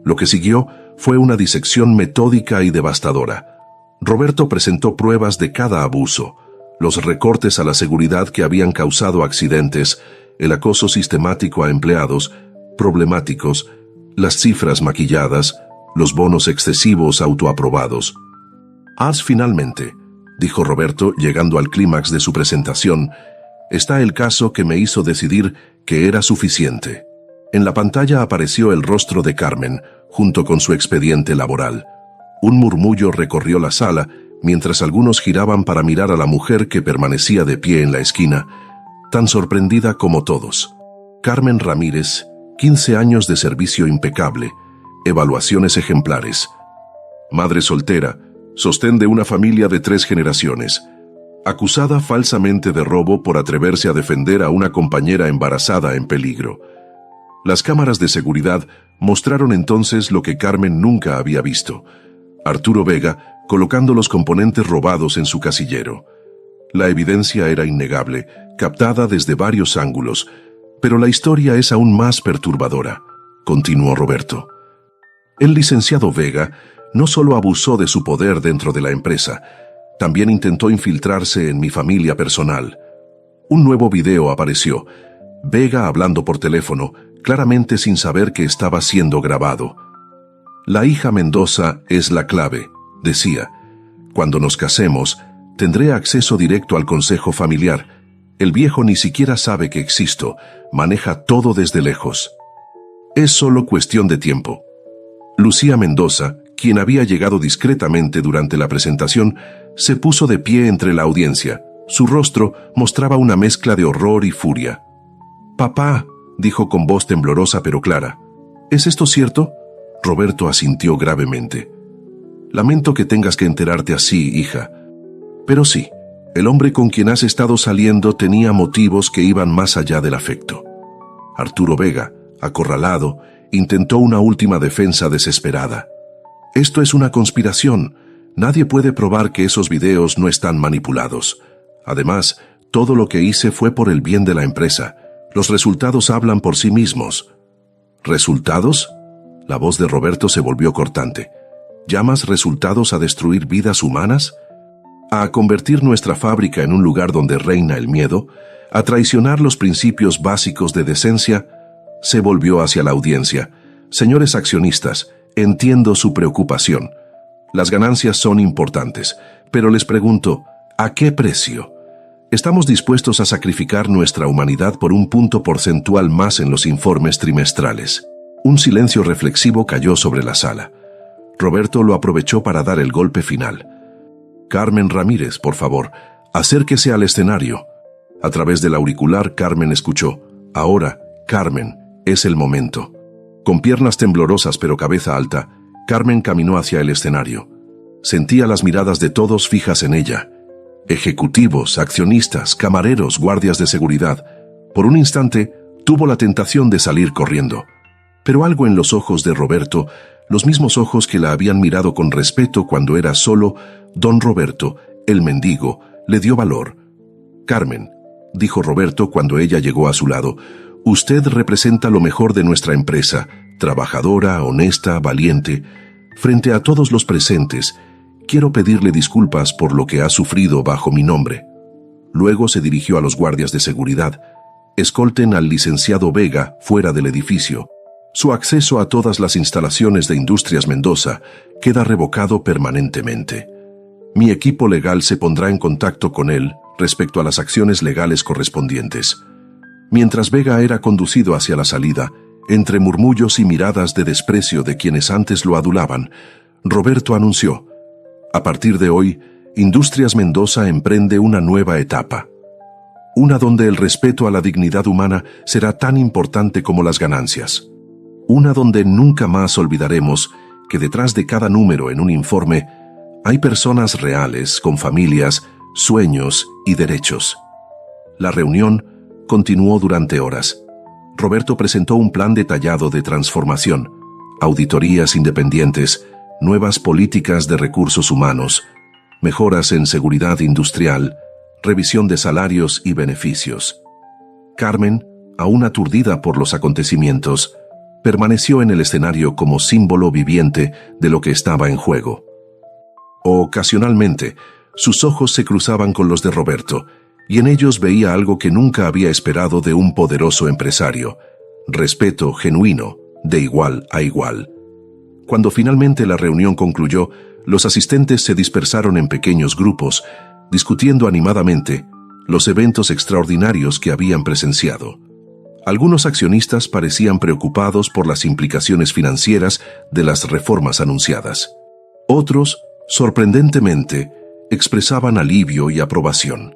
S1: Lo que siguió fue una disección metódica y devastadora. Roberto presentó pruebas de cada abuso, los recortes a la seguridad que habían causado accidentes, el acoso sistemático a empleados problemáticos, las cifras maquilladas, los bonos excesivos autoaprobados. Finalmente, dijo Roberto, llegando al clímax de su presentación, está el caso que me hizo decidir que era suficiente. En la pantalla apareció el rostro de Carmen, junto con su expediente laboral. Un murmullo recorrió la sala, mientras algunos giraban para mirar a la mujer que permanecía de pie en la esquina, tan sorprendida como todos. Carmen Ramírez, 15 años de servicio impecable, evaluaciones ejemplares. Madre soltera, sostén de una familia de 3 generaciones. Acusada falsamente de robo por atreverse a defender a una compañera embarazada en peligro. Las cámaras de seguridad mostraron entonces lo que Carmen nunca había visto. Arturo Vega colocando los componentes robados en su casillero. La evidencia era innegable, captada desde varios ángulos, pero la historia es aún más perturbadora, continuó Roberto. El licenciado Vega no solo abusó de su poder dentro de la empresa, también intentó infiltrarse en mi familia personal. Un nuevo video apareció, Vega hablando por teléfono, claramente sin saber que estaba siendo grabado. La hija Mendoza es la clave, decía. Cuando nos casemos, tendré acceso directo al consejo familiar. El viejo ni siquiera sabe que existo, maneja todo desde lejos. Es solo cuestión de tiempo. Lucía Mendoza, quien había llegado discretamente durante la presentación, se puso de pie entre la audiencia. Su rostro mostraba una mezcla de horror y furia. «Papá», dijo con voz temblorosa pero clara. «¿Es esto cierto?» Roberto asintió gravemente. «Lamento que tengas que enterarte así, hija. Pero sí, el hombre con quien has estado saliendo tenía motivos que iban más allá del afecto». Arturo Vega, acorralado, intentó una última defensa desesperada. «Esto es una conspiración. Nadie puede probar que esos videos no están manipulados. Además, todo lo que hice fue por el bien de la empresa. Los resultados hablan por sí mismos». ¿Resultados? La voz de Roberto se volvió cortante. ¿Llamas resultados a destruir vidas humanas? ¿A convertir nuestra fábrica en un lugar donde reina el miedo? ¿A traicionar los principios básicos de decencia? Se volvió hacia la audiencia. Señores accionistas, entiendo su preocupación. Las ganancias son importantes, pero les pregunto, ¿a qué precio? ¿Estamos dispuestos a sacrificar nuestra humanidad por un punto porcentual más en los informes trimestrales? Un silencio reflexivo cayó sobre la sala. Roberto lo aprovechó para dar el golpe final. «Carmen Ramírez, por favor, acérquese al escenario». A través del auricular, Carmen escuchó. «Ahora, Carmen, es el momento». Con piernas temblorosas pero cabeza alta, Carmen caminó hacia el escenario. Sentía las miradas de todos fijas en ella. Ejecutivos, accionistas, camareros, guardias de seguridad. Por un instante, tuvo la tentación de salir corriendo. Pero algo en los ojos de Roberto, los mismos ojos que la habían mirado con respeto cuando era solo don Roberto, el mendigo, le dio valor. «Carmen», dijo Roberto cuando ella llegó a su lado, «usted representa lo mejor de nuestra empresa, trabajadora, honesta, valiente. Frente a todos los presentes, quiero pedirle disculpas por lo que ha sufrido bajo mi nombre». Luego se dirigió a los guardias de seguridad. «Escolten al licenciado Vega fuera del edificio. Su acceso a todas las instalaciones de Industrias Mendoza queda revocado permanentemente. Mi equipo legal se pondrá en contacto con él respecto a las acciones legales correspondientes». Mientras Vega era conducido hacia la salida, entre murmullos y miradas de desprecio de quienes antes lo adulaban, Roberto anunció: «A partir de hoy, Industrias Mendoza emprende una nueva etapa. Una donde el respeto a la dignidad humana será tan importante como las ganancias. Una donde nunca más olvidaremos que detrás de cada número en un informe hay personas reales, con familias, sueños y derechos». La reunión continuó durante horas. Roberto presentó un plan detallado de transformación, auditorías independientes, nuevas políticas de recursos humanos, mejoras en seguridad industrial, revisión de salarios y beneficios. Carmen, aún aturdida por los acontecimientos, permaneció en el escenario como símbolo viviente de lo que estaba en juego. Ocasionalmente, sus ojos se cruzaban con los de Roberto, y en ellos veía algo que nunca había esperado de un poderoso empresario: respeto genuino, de igual a igual. Cuando finalmente la reunión concluyó, los asistentes se dispersaron en pequeños grupos, discutiendo animadamente los eventos extraordinarios que habían presenciado. Algunos accionistas parecían preocupados por las implicaciones financieras de las reformas anunciadas. Otros, sorprendentemente, expresaban alivio y aprobación.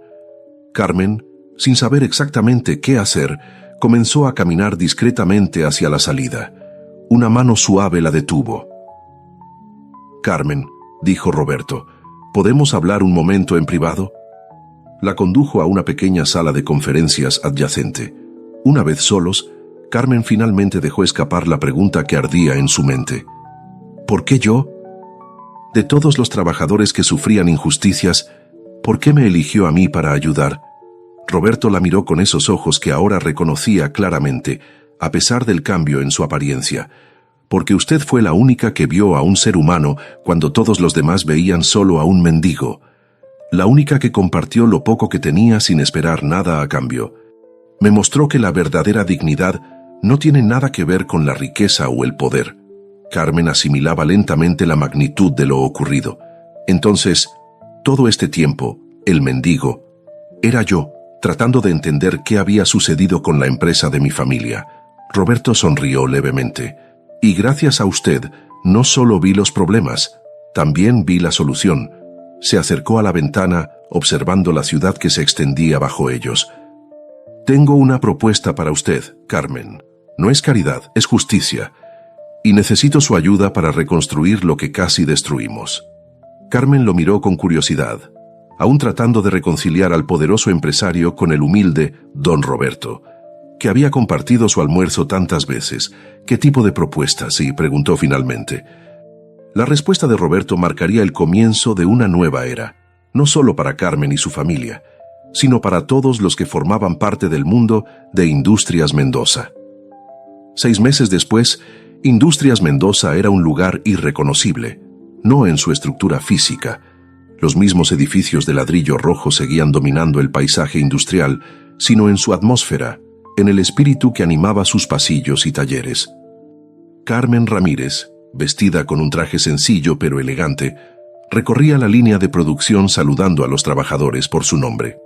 S1: Carmen, sin saber exactamente qué hacer, comenzó a caminar discretamente hacia la salida. Una mano suave la detuvo. «Carmen», dijo Roberto, «¿podemos hablar un momento en privado?». La condujo a una pequeña sala de conferencias adyacente. Una vez solos, Carmen finalmente dejó escapar la pregunta que ardía en su mente. ¿Por qué yo? De todos los trabajadores que sufrían injusticias, ¿por qué me eligió a mí para ayudar? Roberto la miró con esos ojos que ahora reconocía claramente, a pesar del cambio en su apariencia. Porque usted fue la única que vio a un ser humano cuando todos los demás veían solo a un mendigo. La única que compartió lo poco que tenía sin esperar nada a cambio. Me mostró que la verdadera dignidad no tiene nada que ver con la riqueza o el poder. Carmen asimilaba lentamente la magnitud de lo ocurrido. Entonces, todo este tiempo, el mendigo, era yo, tratando de entender qué había sucedido con la empresa de mi familia. Roberto sonrió levemente. Y gracias a usted, no solo vi los problemas, también vi la solución. Se acercó a la ventana, observando la ciudad que se extendía bajo ellos. Tengo una propuesta para usted, Carmen. No es caridad, es justicia. Y necesito su ayuda para reconstruir lo que casi destruimos. Carmen lo miró con curiosidad, aún tratando de reconciliar al poderoso empresario con el humilde don Roberto, que había compartido su almuerzo tantas veces. ¿Qué tipo de propuesta? Sí, preguntó finalmente. La respuesta de Roberto marcaría el comienzo de una nueva era, no solo para Carmen y su familia, sino para todos los que formaban parte del mundo de Industrias Mendoza. 6 meses después, Industrias Mendoza era un lugar irreconocible, no en su estructura física. Los mismos edificios de ladrillo rojo seguían dominando el paisaje industrial, sino en su atmósfera, en el espíritu que animaba sus pasillos y talleres. Carmen Ramírez, vestida con un traje sencillo pero elegante, recorría la línea de producción saludando a los trabajadores por su nombre.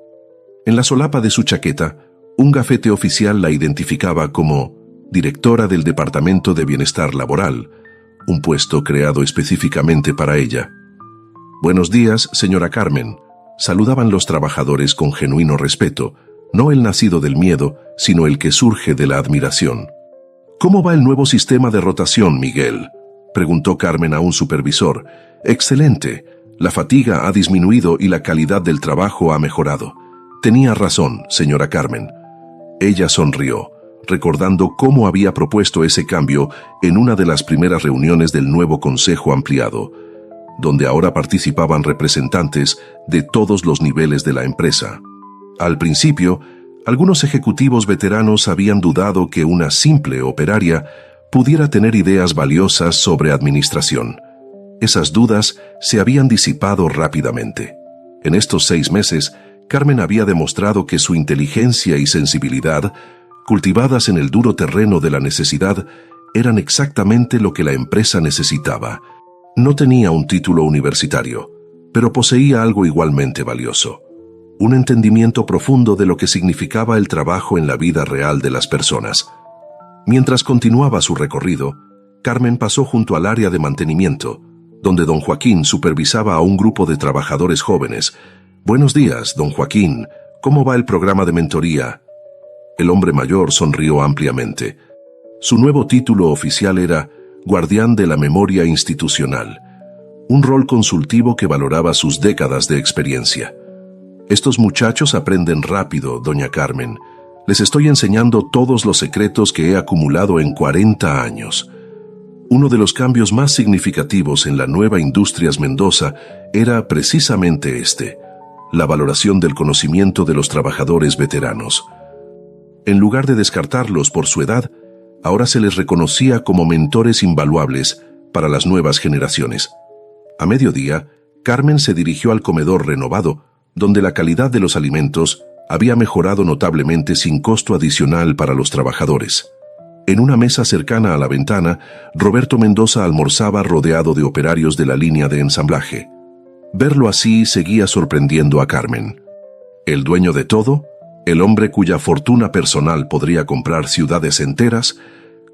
S1: En la solapa de su chaqueta, un gafete oficial la identificaba como directora del Departamento de Bienestar Laboral, un puesto creado específicamente para ella. «Buenos días, señora Carmen», saludaban los trabajadores con genuino respeto, no el nacido del miedo, sino el que surge de la admiración. «¿Cómo va el nuevo sistema de rotación, Miguel?», preguntó Carmen a un supervisor. «Excelente. La fatiga ha disminuido y la calidad del trabajo ha mejorado. Tenía razón, señora Carmen». Ella sonrió, recordando cómo había propuesto ese cambio en una de las primeras reuniones del nuevo Consejo Ampliado, donde ahora participaban representantes de todos los niveles de la empresa. Al principio, algunos ejecutivos veteranos habían dudado que una simple operaria pudiera tener ideas valiosas sobre administración. Esas dudas se habían disipado rápidamente. En estos 6 meses, Carmen había demostrado que su inteligencia y sensibilidad, cultivadas en el duro terreno de la necesidad, eran exactamente lo que la empresa necesitaba. No tenía un título universitario, pero poseía algo igualmente valioso: un entendimiento profundo de lo que significaba el trabajo en la vida real de las personas. Mientras continuaba su recorrido, Carmen pasó junto al área de mantenimiento, donde don Joaquín supervisaba a un grupo de trabajadores jóvenes. «Buenos días, don Joaquín. ¿Cómo va el programa de mentoría?». El hombre mayor sonrió ampliamente. Su nuevo título oficial era Guardián de la Memoria Institucional, un rol consultivo que valoraba sus décadas de experiencia. «Estos muchachos aprenden rápido, doña Carmen. Les estoy enseñando todos los secretos que he acumulado en 40 años». Uno de los cambios más significativos en la nueva Industrias Mendoza era precisamente este: la valoración del conocimiento de los trabajadores veteranos. En lugar de descartarlos por su edad, ahora se les reconocía como mentores invaluables para las nuevas generaciones. A mediodía, Carmen se dirigió al comedor renovado, donde la calidad de los alimentos había mejorado notablemente sin costo adicional para los trabajadores. En una mesa cercana a la ventana, Roberto Mendoza almorzaba rodeado de operarios de la línea de ensamblaje. Verlo así seguía sorprendiendo a Carmen. El dueño de todo, el hombre cuya fortuna personal podría comprar ciudades enteras,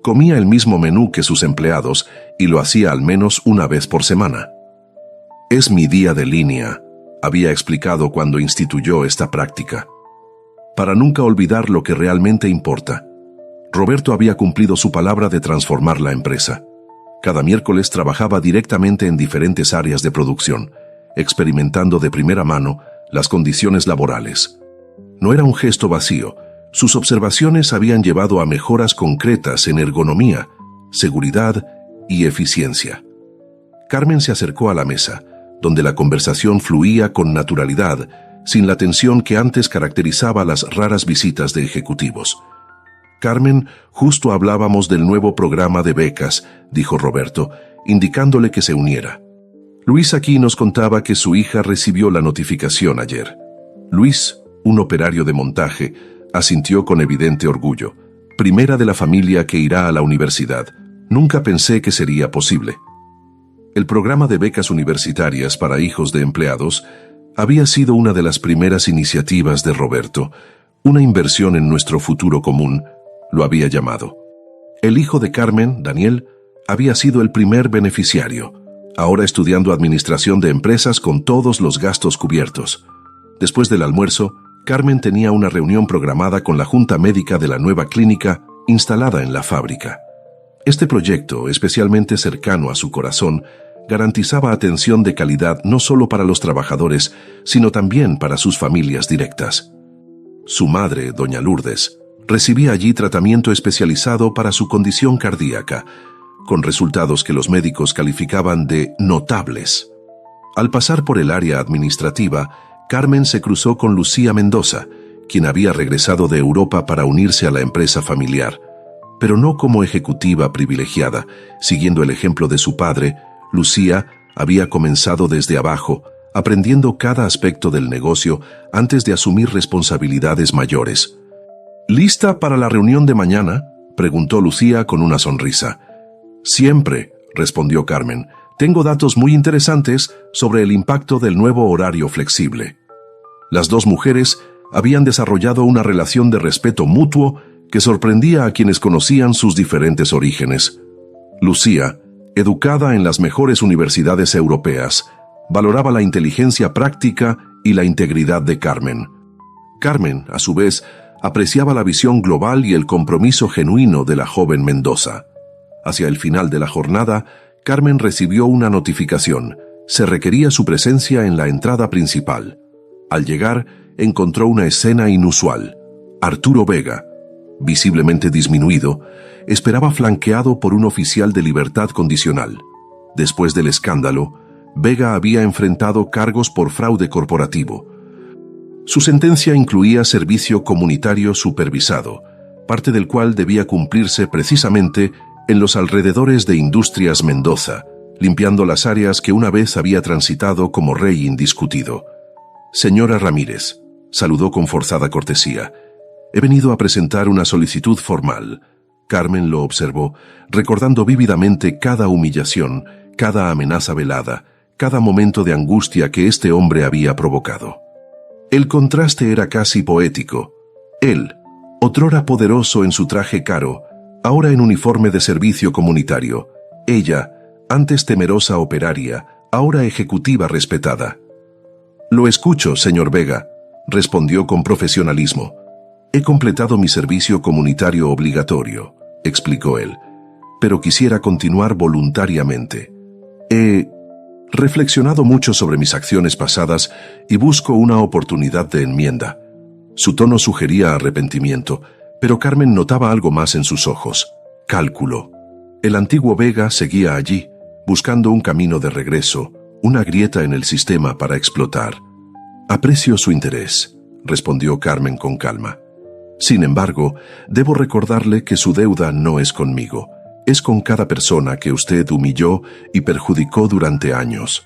S1: comía el mismo menú que sus empleados y lo hacía al menos una vez por semana. «Es mi día de línea», había explicado cuando instituyó esta práctica. Para nunca olvidar lo que realmente importa. Roberto había cumplido su palabra de transformar la empresa. Cada miércoles trabajaba directamente en diferentes áreas de producción, experimentando de primera mano las condiciones laborales. No era un gesto vacío. Sus observaciones habían llevado a mejoras concretas en ergonomía, seguridad y eficiencia. Carmen se acercó a la mesa, donde la conversación fluía con naturalidad, sin la tensión que antes caracterizaba las raras visitas de ejecutivos. «Carmen, justo hablábamos del nuevo programa de becas», dijo Roberto, indicándole que se uniera. «Luis aquí nos contaba que su hija recibió la notificación ayer». Luis, un operario de montaje, asintió con evidente orgullo. «Primera de la familia que irá a la universidad. Nunca pensé que sería posible». El programa de becas universitarias para hijos de empleados había sido una de las primeras iniciativas de Roberto, una inversión en nuestro futuro común, lo había llamado. El hijo de Carmen, Daniel, había sido el primer beneficiario, ahora estudiando administración de empresas con todos los gastos cubiertos. Después del almuerzo, Carmen tenía una reunión programada con la junta médica de la nueva clínica instalada en la fábrica. Este proyecto, especialmente cercano a su corazón, garantizaba atención de calidad no solo para los trabajadores, sino también para sus familias directas. Su madre, doña Lourdes, recibía allí tratamiento especializado para su condición cardíaca, con resultados que los médicos calificaban de notables. Al pasar por el área administrativa, Carmen se cruzó con Lucía Mendoza, quien había regresado de Europa para unirse a la empresa familiar, pero no como ejecutiva privilegiada. Siguiendo el ejemplo de su padre, Lucía había comenzado desde abajo, aprendiendo cada aspecto del negocio antes de asumir responsabilidades mayores. «¿Lista para la reunión de mañana?», preguntó Lucía con una sonrisa. «Siempre», respondió Carmen. «Tengo datos muy interesantes sobre el impacto del nuevo horario flexible». Las dos mujeres habían desarrollado una relación de respeto mutuo que sorprendía a quienes conocían sus diferentes orígenes. Lucía, educada en las mejores universidades europeas, valoraba la inteligencia práctica y la integridad de Carmen. Carmen, a su vez, apreciaba la visión global y el compromiso genuino de la joven Mendoza. Hacia el final de la jornada, Carmen recibió una notificación. Se requería su presencia en la entrada principal. Al llegar, encontró una escena inusual. Arturo Vega, visiblemente disminuido, esperaba flanqueado por un oficial de libertad condicional. Después del escándalo, Vega había enfrentado cargos por fraude corporativo. Su sentencia incluía servicio comunitario supervisado, parte del cual debía cumplirse precisamente en los alrededores de Industrias Mendoza, limpiando las áreas que una vez había transitado como rey indiscutido. «Señora Ramírez», saludó con forzada cortesía, «he venido a presentar una solicitud formal». Carmen lo observó, recordando vívidamente cada humillación, cada amenaza velada, cada momento de angustia que este hombre había provocado. El contraste era casi poético. Él, otrora poderoso en su traje caro, ahora en uniforme de servicio comunitario. Ella, antes temerosa operaria, ahora ejecutiva respetada. «Lo escucho, señor Vega», respondió con profesionalismo. «He completado mi servicio comunitario obligatorio», explicó él, «pero quisiera continuar voluntariamente. He reflexionado mucho sobre mis acciones pasadas y busco una oportunidad de enmienda». Su tono sugería arrepentimiento, pero Carmen notaba algo más en sus ojos: cálculo. El antiguo Vega seguía allí, buscando un camino de regreso, una grieta en el sistema para explotar. «Aprecio su interés», respondió Carmen con calma. «Sin embargo, debo recordarle que su deuda no es conmigo, es con cada persona que usted humilló y perjudicó durante años.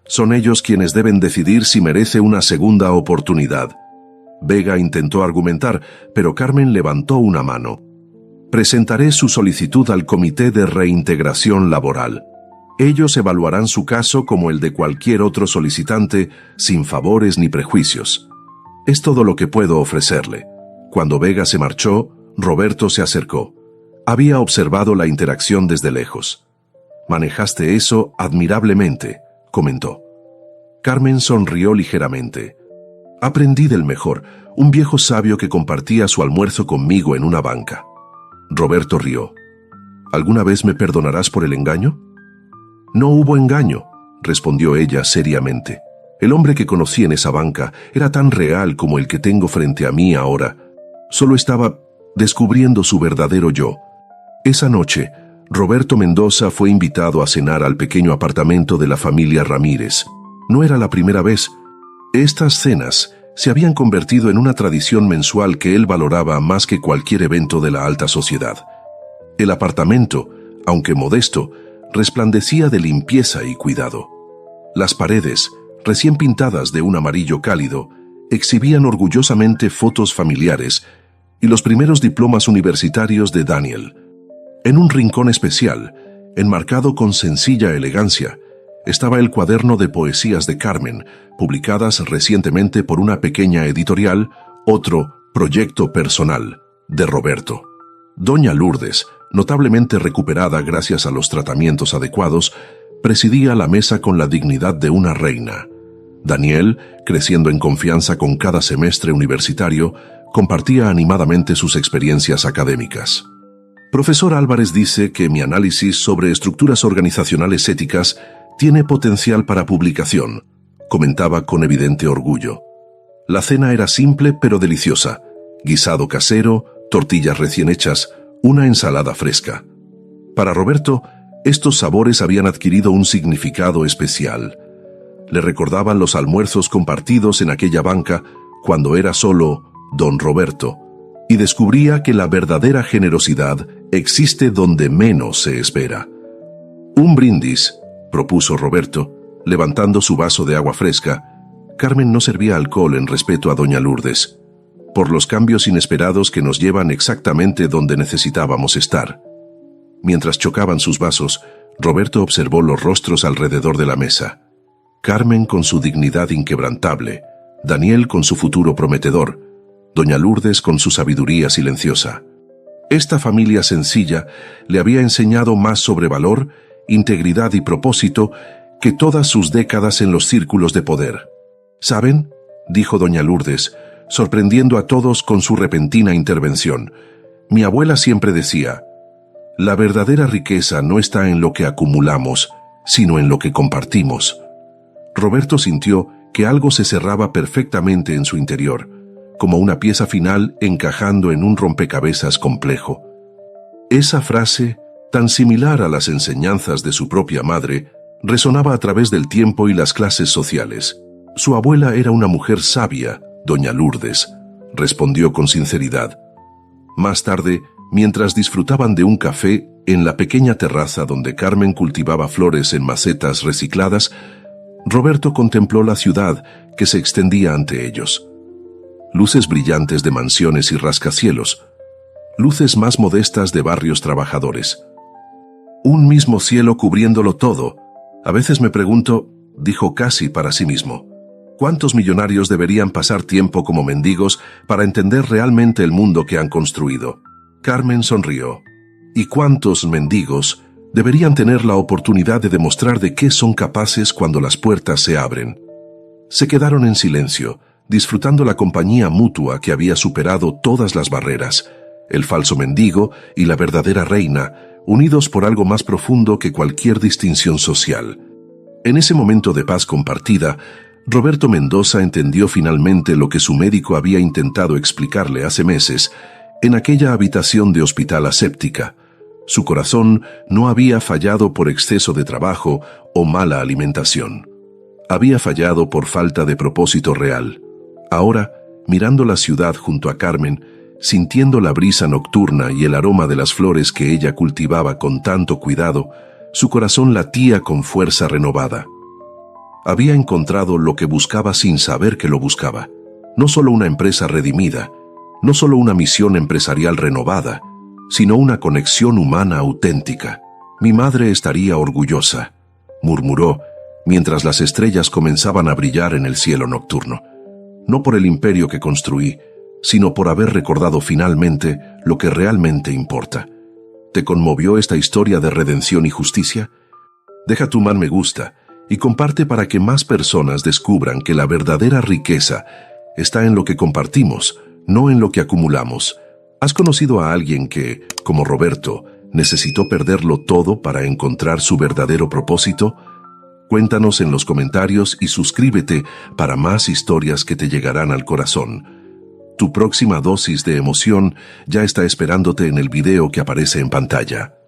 S1: Son ellos quienes deben decidir si merece una segunda oportunidad». Vega intentó argumentar, pero Carmen levantó una mano. Presentaré su solicitud al Comité de Reintegración Laboral. Ellos evaluarán su caso como el de cualquier otro solicitante, sin favores ni prejuicios. Es todo lo que puedo ofrecerle. Cuando Vega se marchó, Roberto se acercó. Había observado la interacción desde lejos. «Manejaste eso admirablemente», comentó. Carmen sonrió ligeramente. «Aprendí del mejor, un viejo sabio que compartía su almuerzo conmigo en una banca». Roberto rió. «¿Alguna vez me perdonarás por el engaño?» «No hubo engaño», respondió ella seriamente. «El hombre que conocí en esa banca era tan real como el que tengo frente a mí ahora. Solo estaba descubriendo su verdadero yo». Esa noche, Roberto Mendoza fue invitado a cenar al pequeño apartamento de la familia Ramírez. No era la primera vez. Estas cenas se habían convertido en una tradición mensual que él valoraba más que cualquier evento de la alta sociedad. El apartamento, aunque modesto, resplandecía de limpieza y cuidado. Las paredes, recién pintadas de un amarillo cálido, exhibían orgullosamente fotos familiares y los primeros diplomas universitarios de Daniel. En un rincón especial, enmarcado con sencilla elegancia, estaba el cuaderno de poesías de Carmen, publicadas recientemente por una pequeña editorial, otro proyecto personal, de Roberto. Doña Lourdes, notablemente recuperada gracias a los tratamientos adecuados, presidía la mesa con la dignidad de una reina. Daniel, creciendo en confianza con cada semestre universitario, compartía animadamente sus experiencias académicas. Profesor Álvarez dice que mi análisis sobre estructuras organizacionales éticas tiene potencial para publicación, comentaba con evidente orgullo. La cena era simple pero deliciosa: guisado casero, tortillas recién hechas, una ensalada fresca. Para Roberto, estos sabores habían adquirido un significado especial. Le recordaban los almuerzos compartidos en aquella banca cuando era solo don Roberto, y descubría que la verdadera generosidad existe donde menos se espera. «Un brindis», propuso Roberto, levantando su vaso de agua fresca. Carmen no servía alcohol en respeto a doña Lourdes, por los cambios inesperados que nos llevan exactamente donde necesitábamos estar. Mientras chocaban sus vasos, Roberto observó los rostros alrededor de la mesa. Carmen con su dignidad inquebrantable, Daniel con su futuro prometedor, doña Lourdes con su sabiduría silenciosa. Esta familia sencilla le había enseñado más sobre valor, integridad y propósito que todas sus décadas en los círculos de poder. «¿Saben?», dijo doña Lourdes, sorprendiendo a todos con su repentina intervención. «Mi abuela siempre decía, la verdadera riqueza no está en lo que acumulamos, sino en lo que compartimos». Roberto sintió que algo se cerraba perfectamente en su interior, como una pieza final encajando en un rompecabezas complejo. Esa frase, tan similar a las enseñanzas de su propia madre, resonaba a través del tiempo y las clases sociales. Su abuela era una mujer sabia, doña Lourdes, respondió con sinceridad. Más tarde, mientras disfrutaban de un café en la pequeña terraza donde Carmen cultivaba flores en macetas recicladas, Roberto contempló la ciudad que se extendía ante ellos. Luces brillantes de mansiones y rascacielos, luces más modestas de barrios trabajadores. Un mismo cielo cubriéndolo todo. A veces me pregunto, dijo casi para sí mismo, ¿cuántos millonarios deberían pasar tiempo como mendigos para entender realmente el mundo que han construido? Carmen sonrió. ¿Y cuántos mendigos deberían tener la oportunidad de demostrar de qué son capaces cuando las puertas se abren? Se quedaron en silencio, disfrutando la compañía mutua que había superado todas las barreras, el falso mendigo y la verdadera reina, unidos por algo más profundo que cualquier distinción social. En ese momento de paz compartida, Roberto Mendoza entendió finalmente lo que su médico había intentado explicarle hace meses en aquella habitación de hospital aséptica. Su corazón no había fallado por exceso de trabajo o mala alimentación. Había fallado por falta de propósito real. Ahora, mirando la ciudad junto a Carmen, sintiendo la brisa nocturna y el aroma de las flores que ella cultivaba con tanto cuidado, su corazón latía con fuerza renovada. Había encontrado lo que buscaba sin saber que lo buscaba. No solo una empresa redimida, no solo una misión empresarial renovada, sino una conexión humana auténtica. Mi madre estaría orgullosa, murmuró, mientras las estrellas comenzaban a brillar en el cielo nocturno. No por el imperio que construí, sino por haber recordado finalmente lo que realmente importa. ¿Te conmovió esta historia de redención y justicia? Deja tu me gusta y comparte para que más personas descubran que la verdadera riqueza está en lo que compartimos, no en lo que acumulamos. ¿Has conocido a alguien que, como Roberto, necesitó perderlo todo para encontrar su verdadero propósito? Cuéntanos en los comentarios y suscríbete para más historias que te llegarán al corazón. Tu próxima dosis de emoción ya está esperándote en el video que aparece en pantalla.